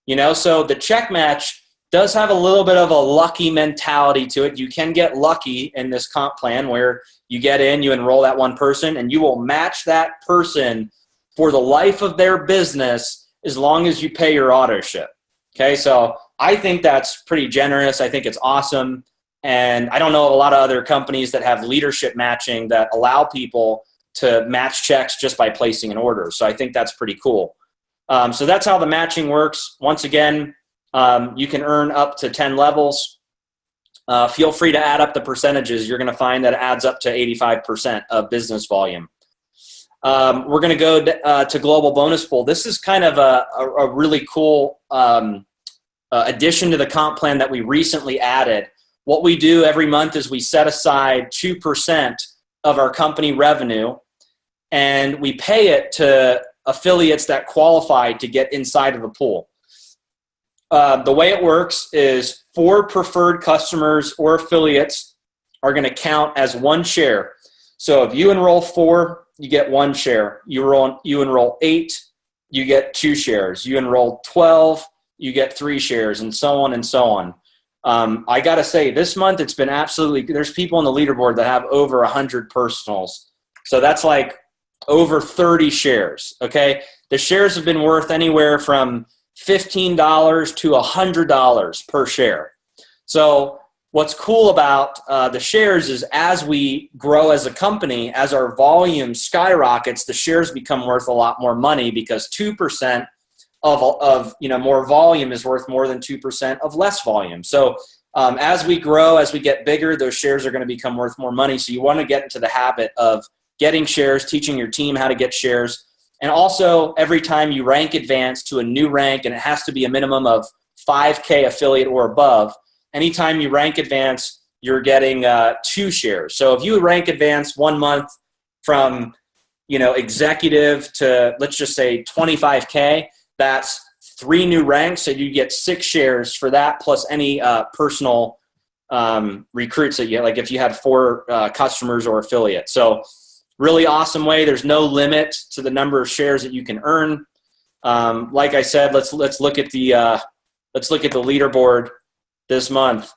You know, so the check match does have a little bit of a lucky mentality to it. You can get lucky in this comp plan where you get in, you enroll that one person, and you will match that person for the life of their business as long as you pay your auto ship. Okay, so I think that's pretty generous. I think it's awesome. And I don't know of a lot of other companies that have leadership matching that allow people to match checks just by placing an order. So I think that's pretty cool. So that's how the matching works. Once again, you can earn up to 10 levels. Feel free to add up the percentages. You're going to find that it adds up to 85% of business volume. We're going to go to Global Bonus Pool. This is kind of a really cool addition to the comp plan that we recently added. What we do every month is we set aside 2% of our company revenue, and we pay it to affiliates that qualify to get inside of the pool. The way it works is 4 preferred customers or affiliates are going to count as 1 share. So if you enroll 4, you get 1 share. You enroll 8, you get 2 shares. You enroll 12, you get 3 shares, and so on and so on. I got to say, this month it's been absolutely – there's people on the leaderboard that have over 100 personals. So that's like over 30 shares, okay? The shares have been worth anywhere from $15 to $100 per share. So what's cool about the shares is as we grow as a company, as our volume skyrockets, the shares become worth a lot more money because 2% of more volume is worth more than 2% of less volume. So as we grow, as we get bigger, those shares are going to become worth more money. So you want to get into the habit of getting shares, teaching your team how to get shares. And also every time you rank advance to a new rank, and it has to be a minimum of 5K affiliate or above, anytime you rank advance, you're getting 2 shares. So if you rank advance 1 month from, executive to, let's just say 25K, that's 3 new ranks. So you get 6 shares for that, plus any personal recruits that you get, like if you had 4 customers or affiliates. So really awesome way. There's no limit to the number of shares that you can earn. Like I said, let's look at the leaderboard this month.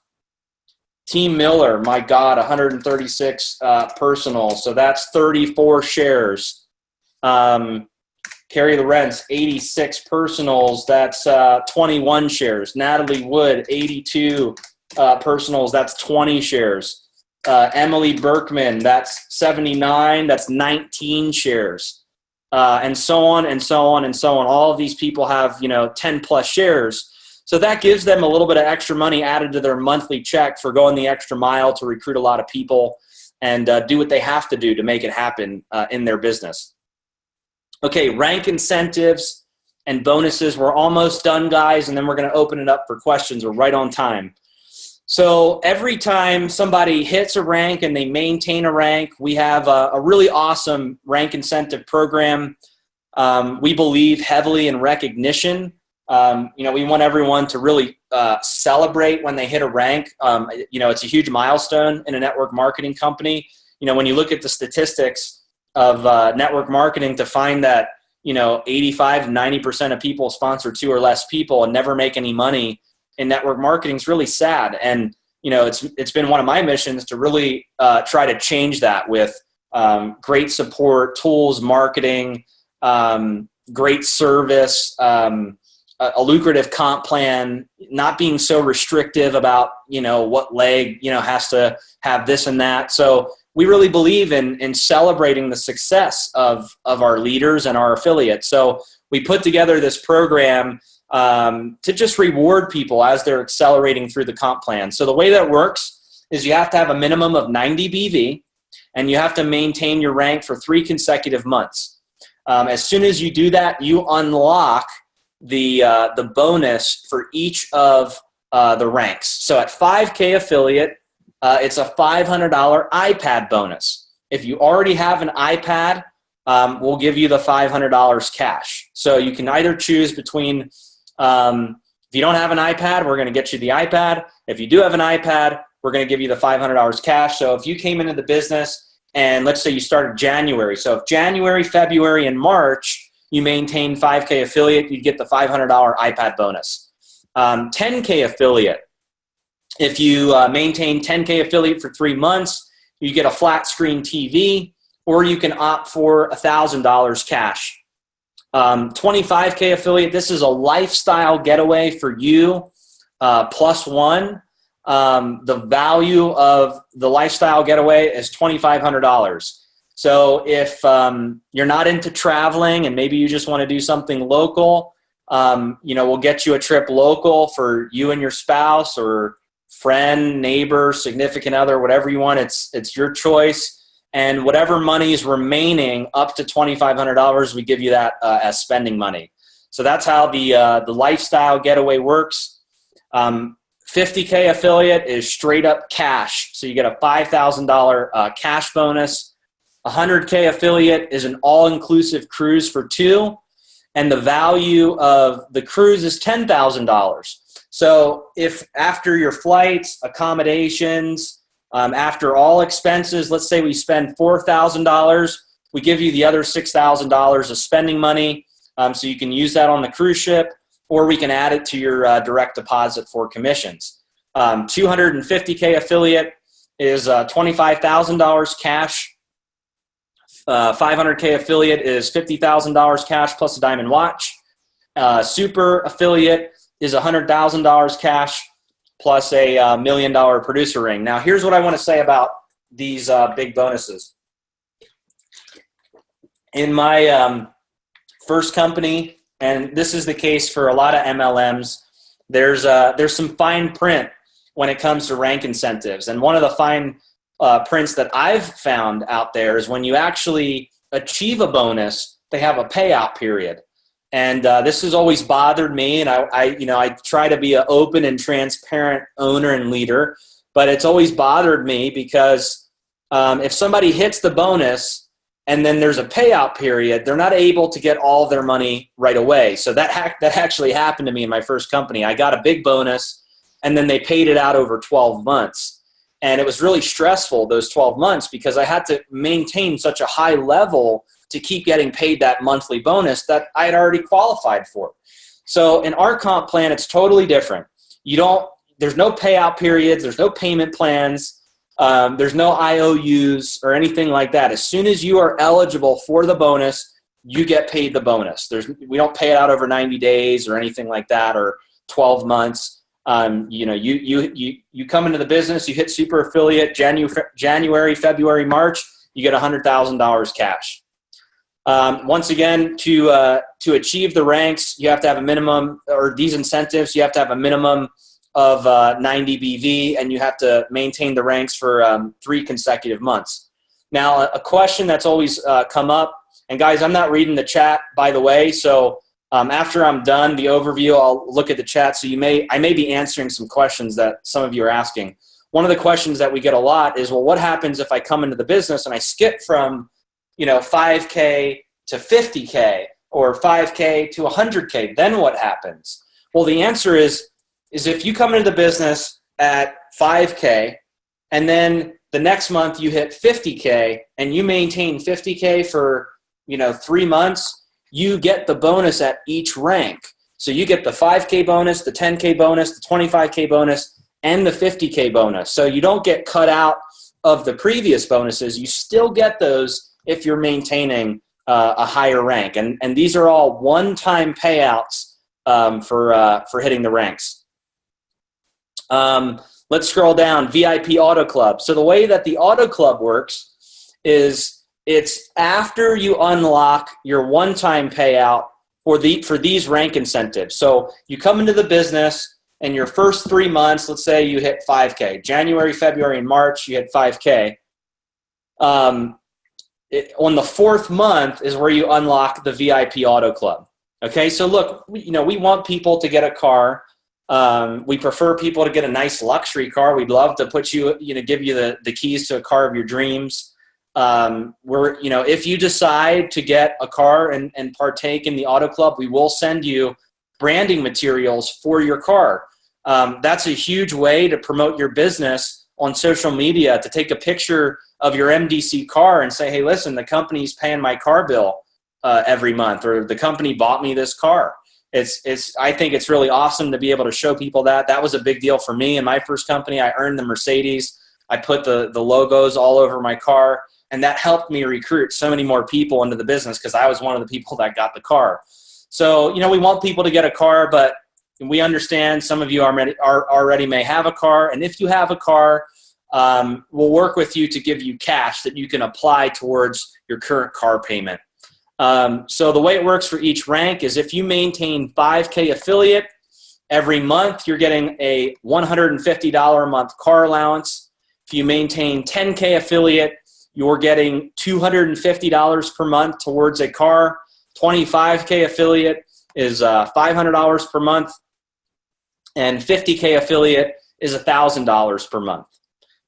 Team Miller, my God, 136 personal. So that's 34 shares. Carrie Lorenz, 86 personals. That's 21 shares. Natalie Wood, 82 personals. That's 20 shares. Emily Berkman, that's 79. That's 19 shares. And so on and so on and so on. All of these people have, 10 plus shares. So that gives them a little bit of extra money added to their monthly check for going the extra mile to recruit a lot of people and do what they have to do to make it happen in their business. Okay, rank incentives and bonuses. We're almost done, guys, and then we're going to open it up for questions. We're right on time. So every time somebody hits a rank and they maintain a rank, we have a really awesome rank incentive program. We believe heavily in recognition. We want everyone to really celebrate when they hit a rank. It's a huge milestone in a network marketing company. When you look at the statistics of network marketing, to find that 85 to 90% of people sponsor 2 or less people and never make any money in network marketing is really sad. And it's been one of my missions to really try to change that with great support, tools, marketing, great service, a lucrative comp plan, not being so restrictive about what leg has to have this and that. So we really believe in celebrating the success of our leaders and our affiliates. So we put together this program to just reward people as they're accelerating through the comp plan. So the way that works is you have to have a minimum of 90 BV, and you have to maintain your rank for 3 consecutive months. As soon as you do that, you unlock the bonus for each of the ranks. So at 5K affiliate, it's a $500 iPad bonus. If you already have an iPad, we'll give you the $500 cash. So you can either choose between, if you don't have an iPad, we're going to get you the iPad. If you do have an iPad, we're going to give you the $500 cash. So if you came into the business and let's say you started January. So if January, February, and March, you maintain 5K affiliate, you get the $500 iPad bonus. 10K affiliate. If you maintain 10K affiliate for 3 months, you get a flat screen TV, or you can opt for $1,000 cash. 25K affiliate, this is a lifestyle getaway for you, +1. The value of the lifestyle getaway is $2,500. So if you're not into traveling and maybe you just want to do something local, we'll get you a trip local for you and your spouse or friend, neighbor, significant other, whatever you want. It's your choice. And whatever money is remaining up to $2,500, we give you that as spending money. So that's how the lifestyle getaway works. 50K affiliate is straight up cash. So you get a $5,000 cash bonus. 100K affiliate is an all-inclusive cruise for 2, and the value of the cruise is $10,000. So if after your flights, accommodations, after all expenses, let's say we spend $4,000, we give you the other $6,000 of spending money, so you can use that on the cruise ship, or we can add it to your direct deposit for commissions. 250K affiliate is $25,000 cash. 500K affiliate is $50,000 cash plus a diamond watch. Super affiliate is $100,000 cash plus a $1 million producer ring. Now, here's what I want to say about these big bonuses. In my first company, and this is the case for a lot of MLMs, there's some fine print when it comes to rank incentives. And one of the fine prints that I've found out there is when you actually achieve a bonus, they have a payout period. And this has always bothered me, and I try to be an open and transparent owner and leader, but it's always bothered me because if somebody hits the bonus and then there's a payout period, they're not able to get all of their money right away. So that actually happened to me in my first company. I got a big bonus, and then they paid it out over 12 months. And it was really stressful, those 12 months, because I had to maintain such a high level to keep getting paid that monthly bonus that I had already qualified for. So in our comp plan, it's totally different. There's no payout periods, there's no payment plans, there's no IOUs or anything like that. As soon as you are eligible for the bonus, you get paid the bonus. We don't pay it out over 90 days or anything like that, or 12 months. You come into the business, you hit super affiliate January, February, March, you get $100,000 cash. Once again, to achieve the ranks, you have to have a minimum, or these incentives, you have to have a minimum of 90 BV, and you have to maintain the ranks for 3 consecutive months. Now, a question that's always come up, and guys, I'm not reading the chat, by the way, so after I'm done the overview, I'll look at the chat. So I may be answering some questions that some of you are asking. One of the questions that we get a lot is, well, what happens if I come into the business and I skip from 5K to 50K or 5K to 100K? Then what happens? Well, the answer is if you come into the business at 5K and then the next month you hit 50K and you maintain 50K for 3 months, you get the bonus at each rank. So you get the 5K bonus, the 10K bonus, the 25K bonus, and the 50K bonus. So you don't get cut out of the previous bonuses. You still get those if you're maintaining a higher rank. And these are all one-time payouts for hitting the ranks. Let's scroll down, VIP Auto Club. So the way that the Auto Club works is it's after you unlock your one-time payout for these rank incentives. So you come into the business and your first 3 months, let's say you hit 5K. January, February, and March, you hit 5K. On the 4th month is where you unlock the VIP Auto Club. Okay, so look, we want people to get a car. We prefer people to get a nice luxury car. We'd love to give you the keys to a car of your dreams. If you decide to get a car and partake in the Auto Club, we will send you branding materials for your car. That's a huge way to promote your business on social media, to take a picture of your MDC car and say, hey, listen, the company's paying my car bill every month, or the company bought me this car. I think it's really awesome to be able to show people that. That was a big deal for me. In my first company, I earned the Mercedes. I put the logos all over my car. And that helped me recruit so many more people into the business because I was one of the people that got the car. So, we want people to get a car, but we understand some of you already may have a car. And if you have a car, we'll work with you to give you cash that you can apply towards your current car payment. So the way it works for each rank is if you maintain 5K affiliate, every month you're getting a $150 a month car allowance. If you maintain 10K affiliate, you're getting $250 per month towards a car. 25K affiliate is $500 per month. And 50K affiliate is $1,000 per month.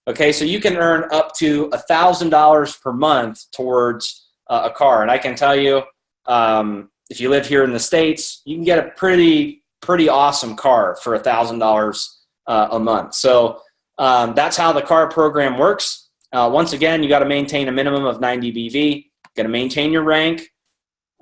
Okay, so you can earn up to $1,000 per month towards a car. And I can tell you, if you live here in the States, you can get a pretty awesome car for $1,000 a month. So that's how the car program works. Once again, you got to maintain a minimum of 90 BV. Got to maintain your rank.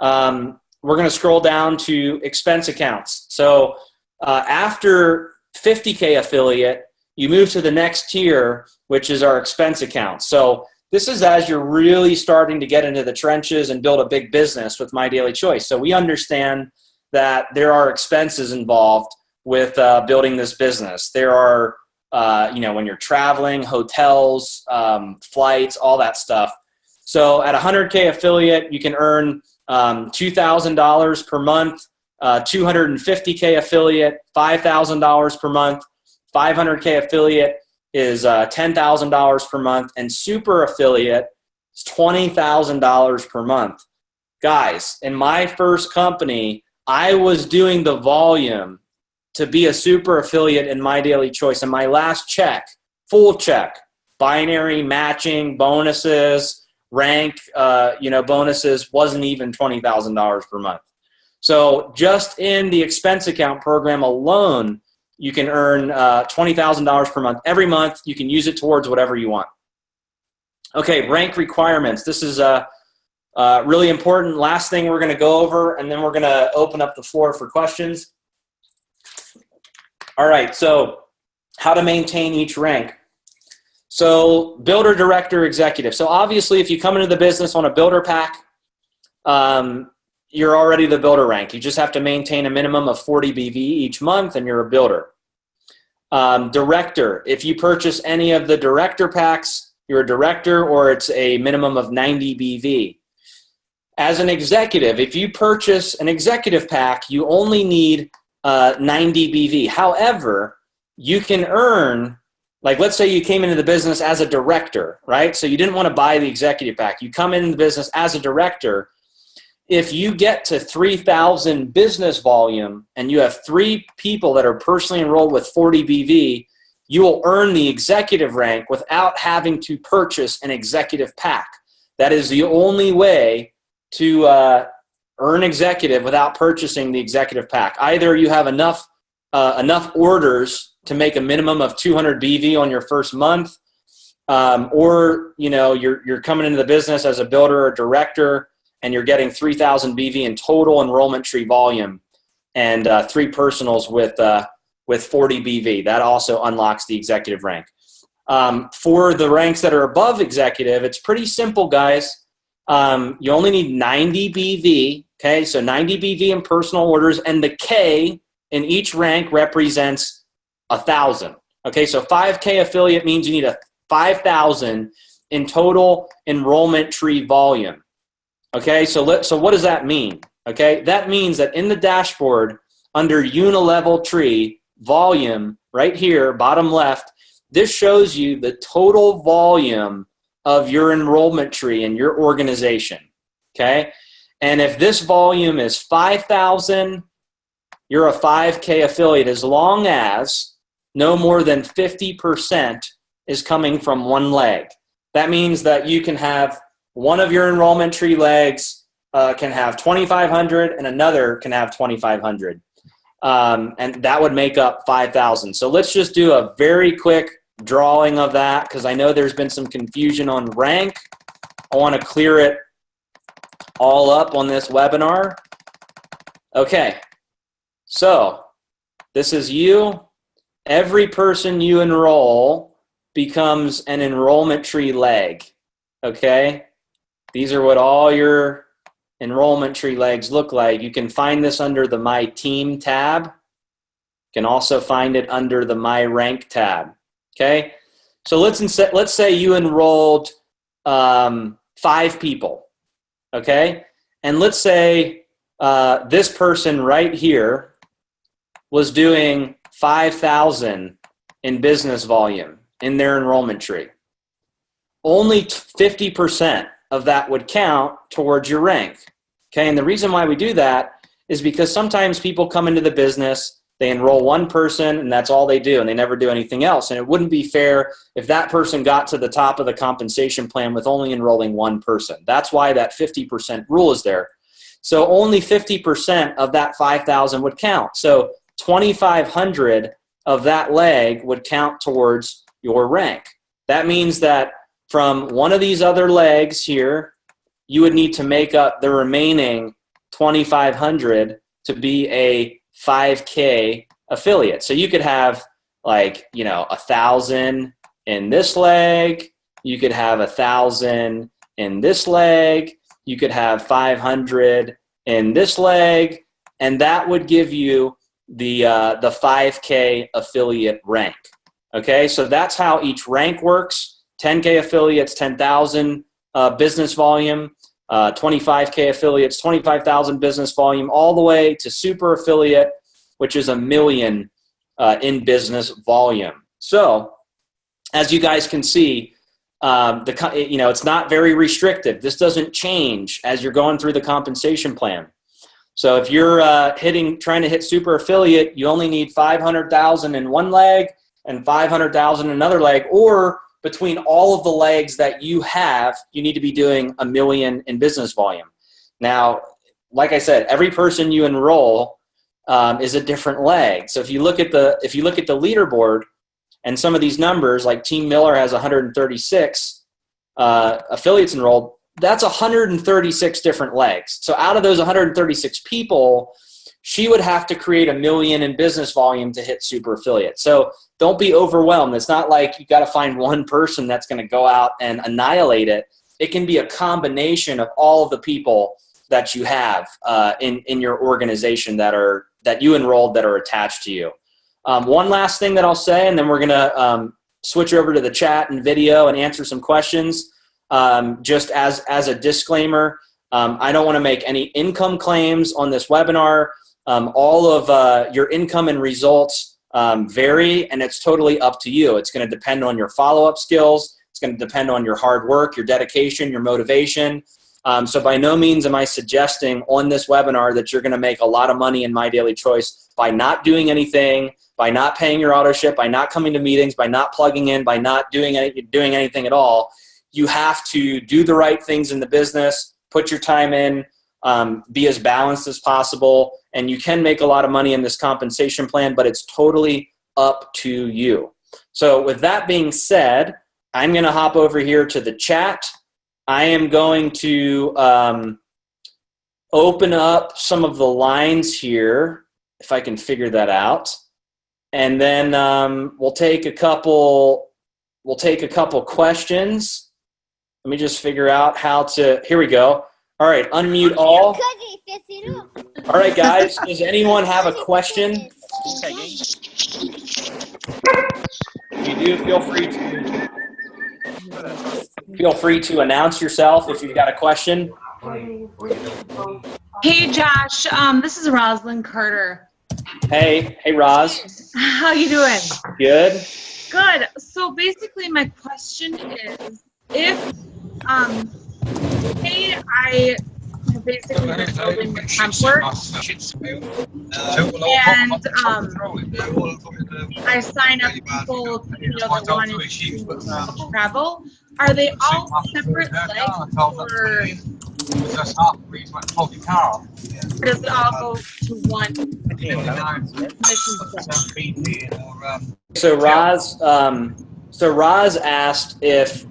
We're going to scroll down to expense accounts. So after 50K affiliate, you move to the next tier, which is our expense account. So this is as you're really starting to get into the trenches and build a big business with My Daily Choice. So we understand that there are expenses involved with building this business. There are, when you're traveling, hotels, flights, all that stuff. So at 100K affiliate, you can earn $2,000 per month, 250K affiliate, $5,000 per month, 500K affiliate is $10,000 per month, and super affiliate is $20,000 per month. Guys, in my first company, I was doing the volume to be a super affiliate in My Daily Choice. And my last check, full check, binary, matching, bonuses, rank, bonuses, wasn't even $20,000 per month. So just in the expense account program alone, you can earn $20,000 per month. Every month, you can use it towards whatever you want. Okay, rank requirements. This is really important. Last thing we're going to go over, and then we're going to open up the floor for questions. All right, so how to maintain each rank. So builder, director, executive. So obviously, if you come into the business on a builder pack, you're already the builder rank. You just have to maintain a minimum of 40 BV each month, and you're a builder. Director. If you purchase any of the director packs, you're a director, or it's a minimum of 90 BV. As an executive, if you purchase an executive pack, you only need 90 BV. However, you can earn, like let's say you came into the business as a director, right? So you didn't want to buy the executive pack. You come into the business as a director. If you get to 3,000 business volume and you have 3 people that are personally enrolled with 40 BV, you will earn the executive rank without having to purchase an executive pack. That is the only way to earn executive without purchasing the executive pack. Either you have enough orders to make a minimum of 200 BV on your first month, or you're coming into the business as a builder or director, and you're getting 3,000 BV in total enrollment tree volume, and 3 personals with 40 BV. That also unlocks the executive rank. For the ranks that are above executive, it's pretty simple, guys. You only need 90 BV, okay? So 90 BV in personal orders, and the K in each rank represents 1,000. Okay, so 5K affiliate means you need 5,000 in total enrollment tree volume. Okay, so what does that mean? Okay, that means that in the dashboard under unilevel tree volume, right here, bottom left, this shows you the total volume of your enrollment tree in your organization, okay? And if this volume is 5,000, you're a 5K affiliate as long as no more than 50% is coming from one leg. That means that you can have one of your enrollment tree legs can have 2,500 and another can have 2,500. And that would make up 5,000. So let's just do a very quick drawing of that, because I know there's been some confusion on rank. I want to clear it all up on this webinar. Okay, so this is you. Every person you enroll becomes an enrollment tree leg, okay? These are what all your enrollment tree legs look like. You can find this under the My Team tab. You can also find it under the My Rank tab. Okay, so let's say you enrolled 5 people, okay? And let's say this person right here was doing 5,000 in business volume in their enrollment tree. Only 50% of that would count towards your rank, okay? And the reason why we do that is because sometimes people come into the business, they enroll one person, and that's all they do, and they never do anything else. And it wouldn't be fair if that person got to the top of the compensation plan with only enrolling one person. That's why that 50% rule is there. So only 50% of that 5,000 would count. So 2,500 of that leg would count towards your rank. That means that from one of these other legs here, you would need to make up the remaining 2,500 to be a 5K affiliate. So you could have 1,000 in this leg. You could have 1,000 in this leg. You could have 500 in this leg. And that would give you the 5K affiliate rank. Okay, so that's how each rank works. 10K affiliates, 10,000 business volume. 25K affiliates, 25,000 business volume, all the way to super affiliate, which is 1 million in business volume. So, as you guys can see, it's not very restrictive. This doesn't change as you're going through the compensation plan. So if you're trying to hit super affiliate, you only need 500,000 in one leg and 500,000 in another leg, or between all of the legs that you have, you need to be doing 1 million in business volume. Now, like I said, every person you enroll is a different leg. So if you look at the leaderboard and some of these numbers, like Team Miller has 136 affiliates enrolled, that's 136 different legs. So out of those 136 people, she would have to create 1 million in business volume to hit super affiliate. So don't be overwhelmed. It's not like you got to find one person that's going to go out and annihilate it. It can be a combination of all of the people that you have in your organization that you enrolled that are attached to you. One last thing that I'll say, and then we're going to switch over to the chat and video and answer some questions. Just as a disclaimer, I don't want to make any income claims on this webinar. All of your income and results vary, and it's totally up to you. It's going to depend on your follow-up skills. It's going to depend on your hard work, your dedication, your motivation. So by no means am I suggesting on this webinar that you're going to make a lot of money in My Daily Choice by not doing anything, by not paying your auto ship, by not coming to meetings, by not plugging in, by not doing anything at all. You have to do the right things in the business, put your time in, be as balanced as possible, and you can make a lot of money in this compensation plan, but it's totally up to you. So with that being said, I'm going to hop over here to the chat. I am going to open up some of the lines here, if I can figure that out. And then we'll take a couple questions. Let me just figure out how to, here we go. All right, unmute all. All right, guys, does anyone have a question? If you do, feel free to announce yourself if you've got a question. Hey, Josh, this is Rosalind Carter. Hey, Roz. How you doing? Good. Good. So basically my question is, if say I have basically been building with Hempworx and I sign up people that want to travel, are they all separate legs, or does it all go to one mission? So Roz asked if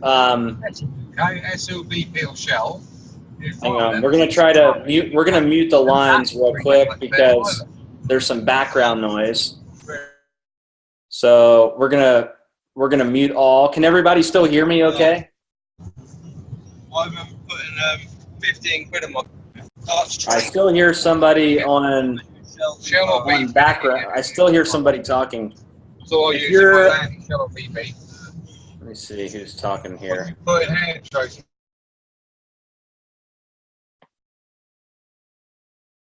hang on, we're gonna mute the lines real quick because there's some background noise. So we're gonna mute all. Can everybody still hear me okay? I'm putting 15 quid a month. I still hear somebody on background. I still hear somebody talking. So if you're, let me see who's talking here.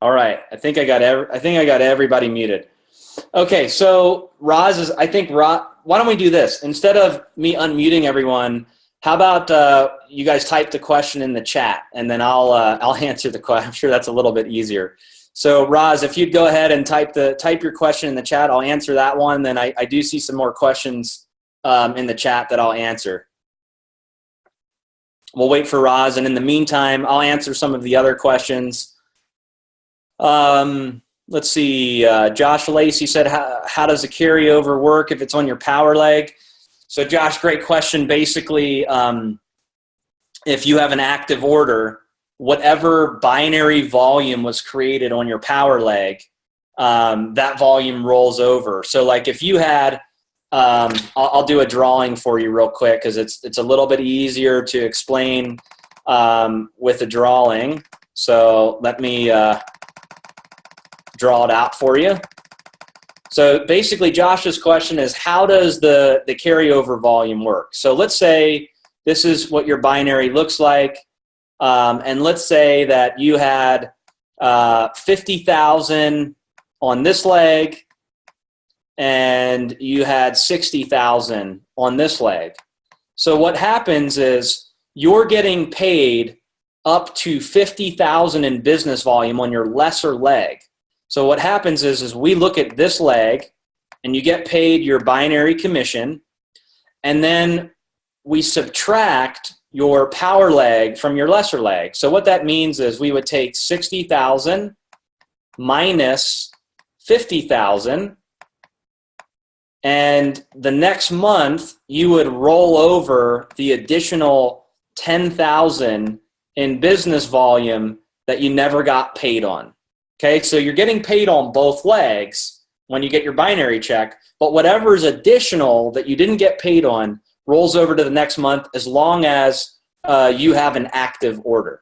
All right, I think I got everybody muted. Okay, so Roz is. Why don't we do this instead of me unmuting everyone? How about you guys type the question in the chat, and then I'll answer the question. I'm sure that's a little bit easier. So Roz, if you'd go ahead and type your question in the chat, I'll answer that one. Then I do see some more questions in the chat that I'll answer. We'll wait for Roz, and in the meantime, I'll answer some of the other questions. Let's see. Josh Lacey said, how does a carryover work if it's on your power leg? So Josh, great question. Basically, if you have an active order, whatever binary volume was created on your power leg, that volume rolls over. So like if you had, I'll do a drawing for you real quick because it's a little bit easier to explain with a drawing. So let me draw it out for you. So basically, Josh's question is, how does the carryover volume work? So let's say this is what your binary looks like. And let's say that you had 50,000 on this leg and you had 60,000 on this leg. So what happens is you're getting paid up to 50,000 in business volume on your lesser leg. So what happens is we look at this leg and you get paid your binary commission, and then we subtract your power leg from your lesser leg. So what that means is we would take 60,000 minus 50,000, and the next month you would roll over the additional 10,000 in business volume that you never got paid on. Okay, so you're getting paid on both legs when you get your binary check, but whatever is additional that you didn't get paid on rolls over to the next month as long as you have an active order.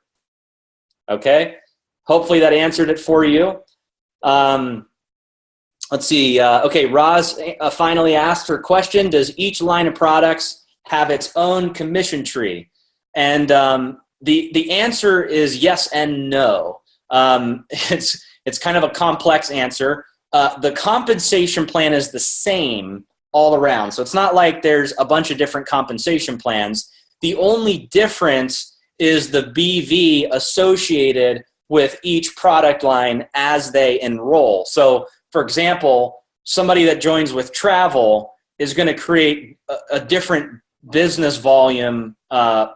Okay, hopefully that answered it for you. Let's see. Okay, Roz finally asked her question: does each line of products have its own commission tree? And the answer is yes and no. It's kind of a complex answer. The compensation plan is the same all around. So it's not like there's a bunch of different compensation plans. The only difference is the BV associated with each product line as they enroll. So, for example, somebody that joins with travel is going to create a different business volume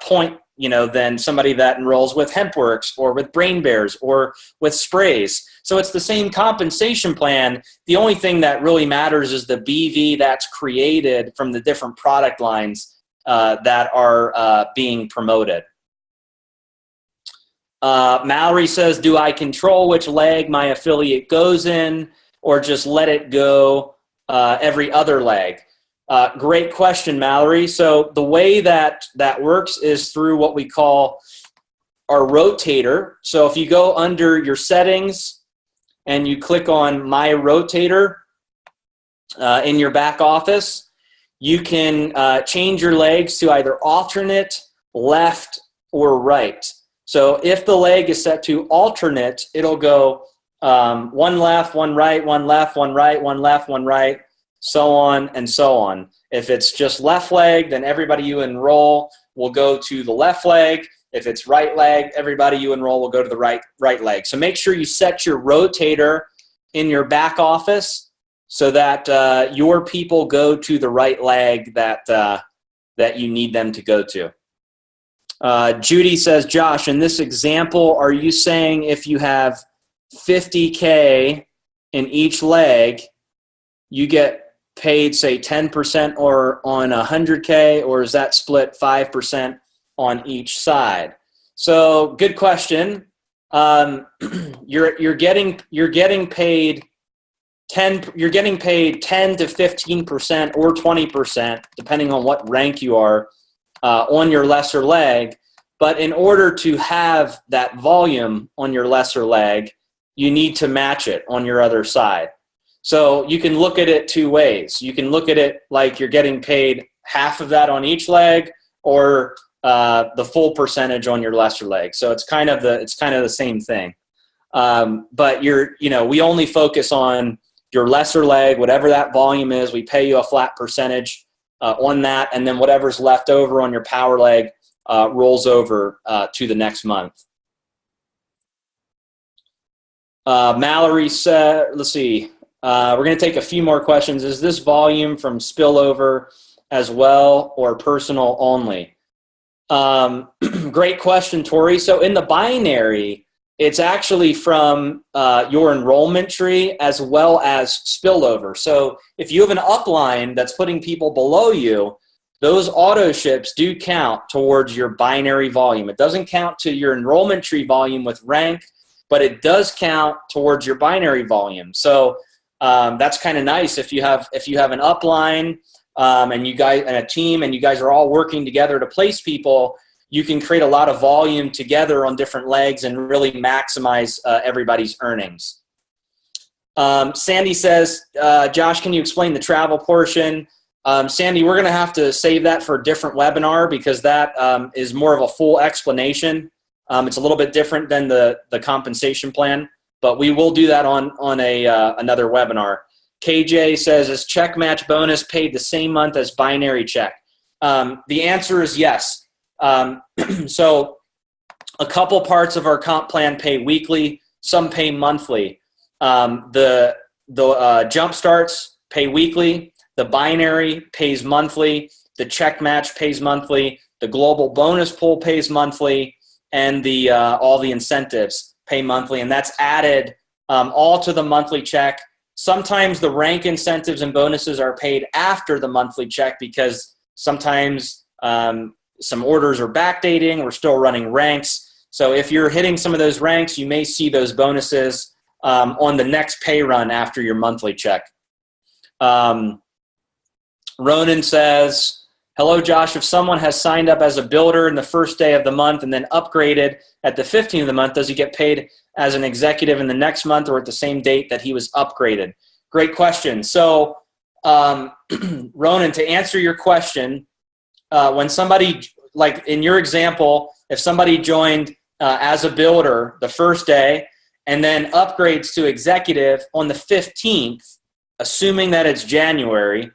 point, than somebody that enrolls with Hempworx or with Brain Bears or with sprays. So it's the same compensation plan. The only thing that really matters is the BV that's created from the different product lines that are being promoted. Mallory says, do I control which leg my affiliate goes in, or just let it go every other leg? Great question, Mallory. So the way that works is through what we call our rotator. So if you go under your settings and you click on My Rotator in your back office, you can change your legs to either alternate, left, or right. So if the leg is set to alternate, it'll go one left, one right, one left, one right, one left, one right, so on and so on. If it's just left leg, then everybody you enroll will go to the left leg. If it's right leg, everybody you enroll will go to the right leg. So make sure you set your rotator in your back office so that your people go to the right leg that you need them to go to. Judy says, Josh, in this example, are you saying if you have 50K in each leg, you get paid, say, 10% or on 100K, or is that split 5% on each side? So, good question. You're getting paid 10 to 15% or 20%, depending on what rank you are, on your lesser leg. But in order to have that volume on your lesser leg, you need to match it on your other side. So you can look at it two ways. You can look at it like you're getting paid half of that on each leg, or the full percentage on your lesser leg. So it's kind of the same thing. But we only focus on your lesser leg, whatever that volume is. We pay you a flat percentage on that, and then whatever's left over on your power leg rolls over to the next month. Mallory said, let's see. We're going to take a few more questions. Is this volume from spillover as well, or personal only? Great question, Tori. So in the binary, it's actually from your enrollment tree as well as spillover. So if you have an upline that's putting people below you, those auto ships do count towards your binary volume. It doesn't count to your enrollment tree volume with rank, but it does count towards your binary volume. So that's kind of nice if you have an upline and you guys and a team, and you guys are all working together to place people. You can create a lot of volume together on different legs and really maximize everybody's earnings. Sandy says, Josh, can you explain the travel portion? Sandy, we're going to have to save that for a different webinar because that is more of a full explanation. It's a little bit different than the compensation plan, but we will do that on another webinar. KJ says, is check match bonus paid the same month as binary check? The answer is yes. So a couple parts of our comp plan pay weekly, some pay monthly. The jump starts pay weekly, the binary pays monthly, the check match pays monthly, the global bonus pool pays monthly, and the all the incentives pay monthly, and that's added all to the monthly check. Sometimes the rank incentives and bonuses are paid after the monthly check because sometimes some orders are backdating. We're still running ranks. So if you're hitting some of those ranks, you may see those bonuses on the next pay run after your monthly check. Ronan says, hello, Josh. If someone has signed up as a builder in the first day of the month and then upgraded at the 15th of the month, does he get paid as an executive in the next month or at the same date that he was upgraded? Great question. So, Ronan, to answer your question, when somebody, like in your example, if somebody joined as a builder the first day and then upgrades to executive on the 15th, assuming that it's January,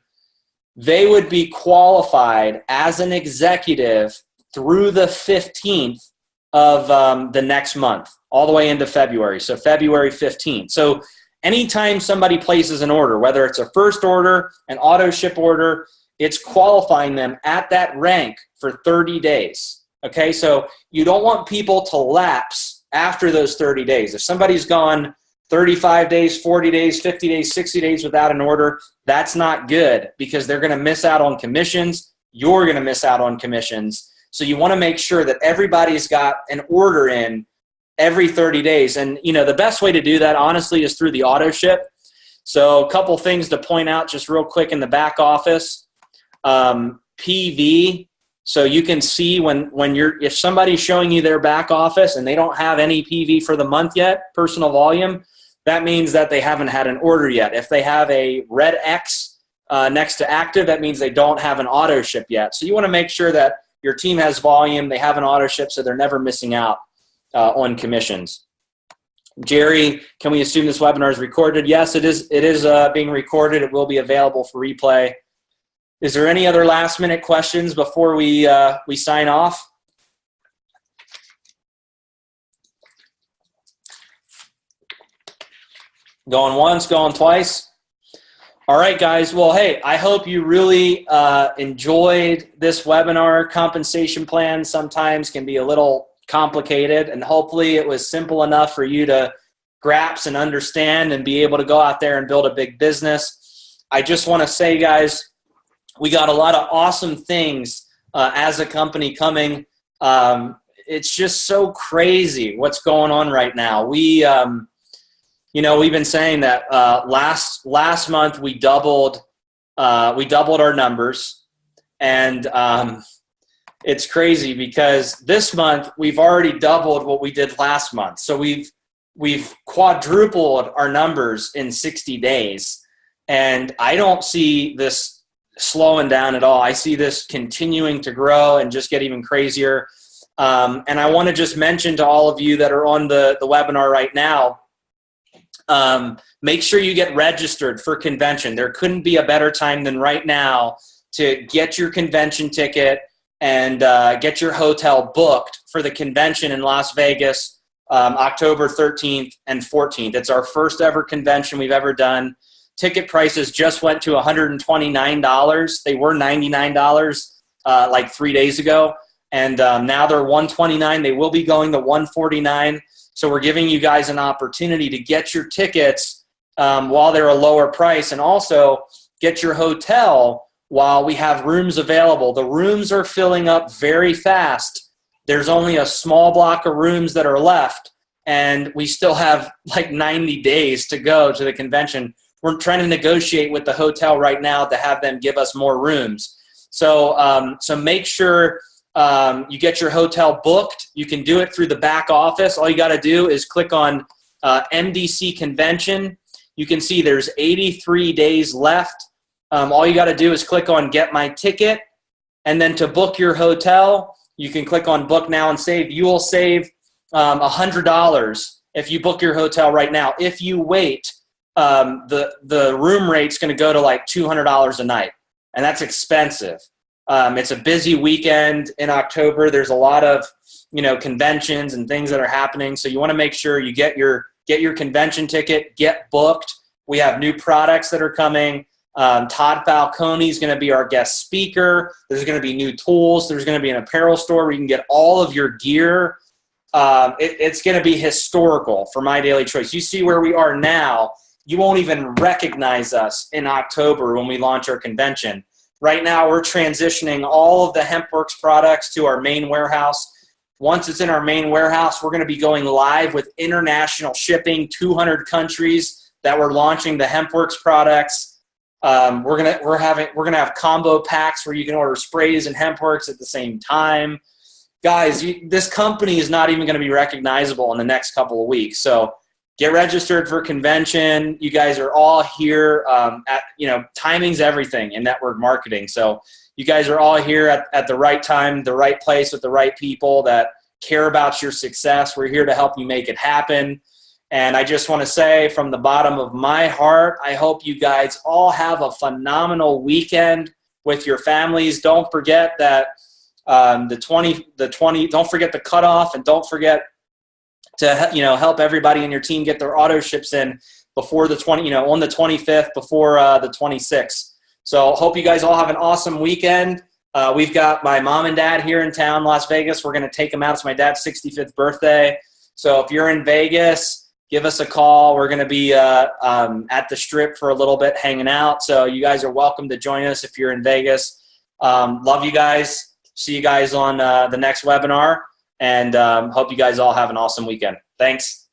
they would be qualified as an executive through the 15th of the next month, all the way into February. So February 15th. So anytime somebody places an order, whether it's a first order, an auto ship order, it's qualifying them at that rank for 30 days. Okay, so you don't want people to lapse after those 30 days. If somebody's gone 35 days, 40 days, 50 days, 60 days without an order, that's not good because they're going to miss out on commissions. You're going to miss out on commissions. So you want to make sure that everybody's got an order in every 30 days. And, you know, the best way to do that, honestly, is through the auto ship. So a couple things to point out just real quick in the back office. PV. So you can see if somebody's showing you their back office and they don't have any PV for the month yet, personal volume, that means that they haven't had an order yet. If they have a red X next to active, that means they don't have an auto ship yet. So you want to make sure that your team has volume, they have an auto ship, so they're never missing out on commissions. Jerry, can we assume this webinar is recorded? Yes, it is being recorded. It will be available for replay. Is there any other last-minute questions before we sign off? Going once, going twice. All right, guys. Well, hey, I hope you really enjoyed this webinar. Compensation plans sometimes can be a little complicated, and hopefully it was simple enough for you to grasp and understand and be able to go out there and build a big business. I just want to say, guys, we got a lot of awesome things as a company coming. It's just so crazy what's going on right now. We've been saying that last month we doubled our numbers, and it's crazy because this month we've already doubled what we did last month. So we've quadrupled our numbers in 60 days, and I don't see this slowing down at all. I see this continuing to grow and just get even crazier. And I want to just mention to all of you that are on the webinar right now, make sure you get registered for convention. There couldn't be a better time than right now to get your convention ticket and get your hotel booked for the convention in Las Vegas, October 13th and 14th. It's our first ever convention we've ever done. Ticket prices just went to $129. They were $99 like 3 days ago, and now they're $129. They will be going to $149. So we're giving you guys an opportunity to get your tickets while they're a lower price, and also get your hotel while we have rooms available. The rooms are filling up very fast. There's only a small block of rooms that are left, and we still have like 90 days to go to the convention. We're trying to negotiate with the hotel right now to have them give us more rooms. So make sure you get your hotel booked. You can do it through the back office. All you got to do is click on MDC Convention. you can see there's 83 days left. All you got to do is click on Get My Ticket, and then to book your hotel, you can click on Book Now and Save. You will save $100 if you book your hotel right now. If you wait, the room rate's going to go to like $200 a night, and that's expensive. It's a busy weekend in October. There's a lot of conventions and things that are happening, so you want to make sure you get your convention ticket, get booked. We have new products that are coming. Todd Falcone is going to be our guest speaker. There's going to be new tools. There's going to be an apparel store where you can get all of your gear. It's going to be historical for My Daily Choice. You see where we are now. You won't even recognize us in October when we launch our convention. Right now, we're transitioning all of the Hempworx products to our main warehouse. Once it's in our main warehouse, we're going to be going live with international shipping, 200 countries that we're launching the Hempworx products. We're gonna have combo packs where you can order sprays and Hempworx at the same time. Guys, this company is not even going to be recognizable in the next couple of weeks. So get registered for convention. You guys are all here. Timing's everything in network marketing. So you guys are all here at the right time, the right place with the right people that care about your success. We're here to help you make it happen. And I just want to say from the bottom of my heart, I hope you guys all have a phenomenal weekend with your families. Don't forget that don't forget the cutoff, and don't forget to help everybody in your team get their auto ships in before the on the 25th, before the 26th. So hope you guys all have an awesome weekend. We've got my mom and dad here in town, Las Vegas. We're going to take them out. It's my dad's 65th birthday. So if you're in Vegas, give us a call. We're going to be at the Strip for a little bit hanging out. So you guys are welcome to join us if you're in Vegas. Love you guys. See you guys on the next webinar, and hope you guys all have an awesome weekend. Thanks.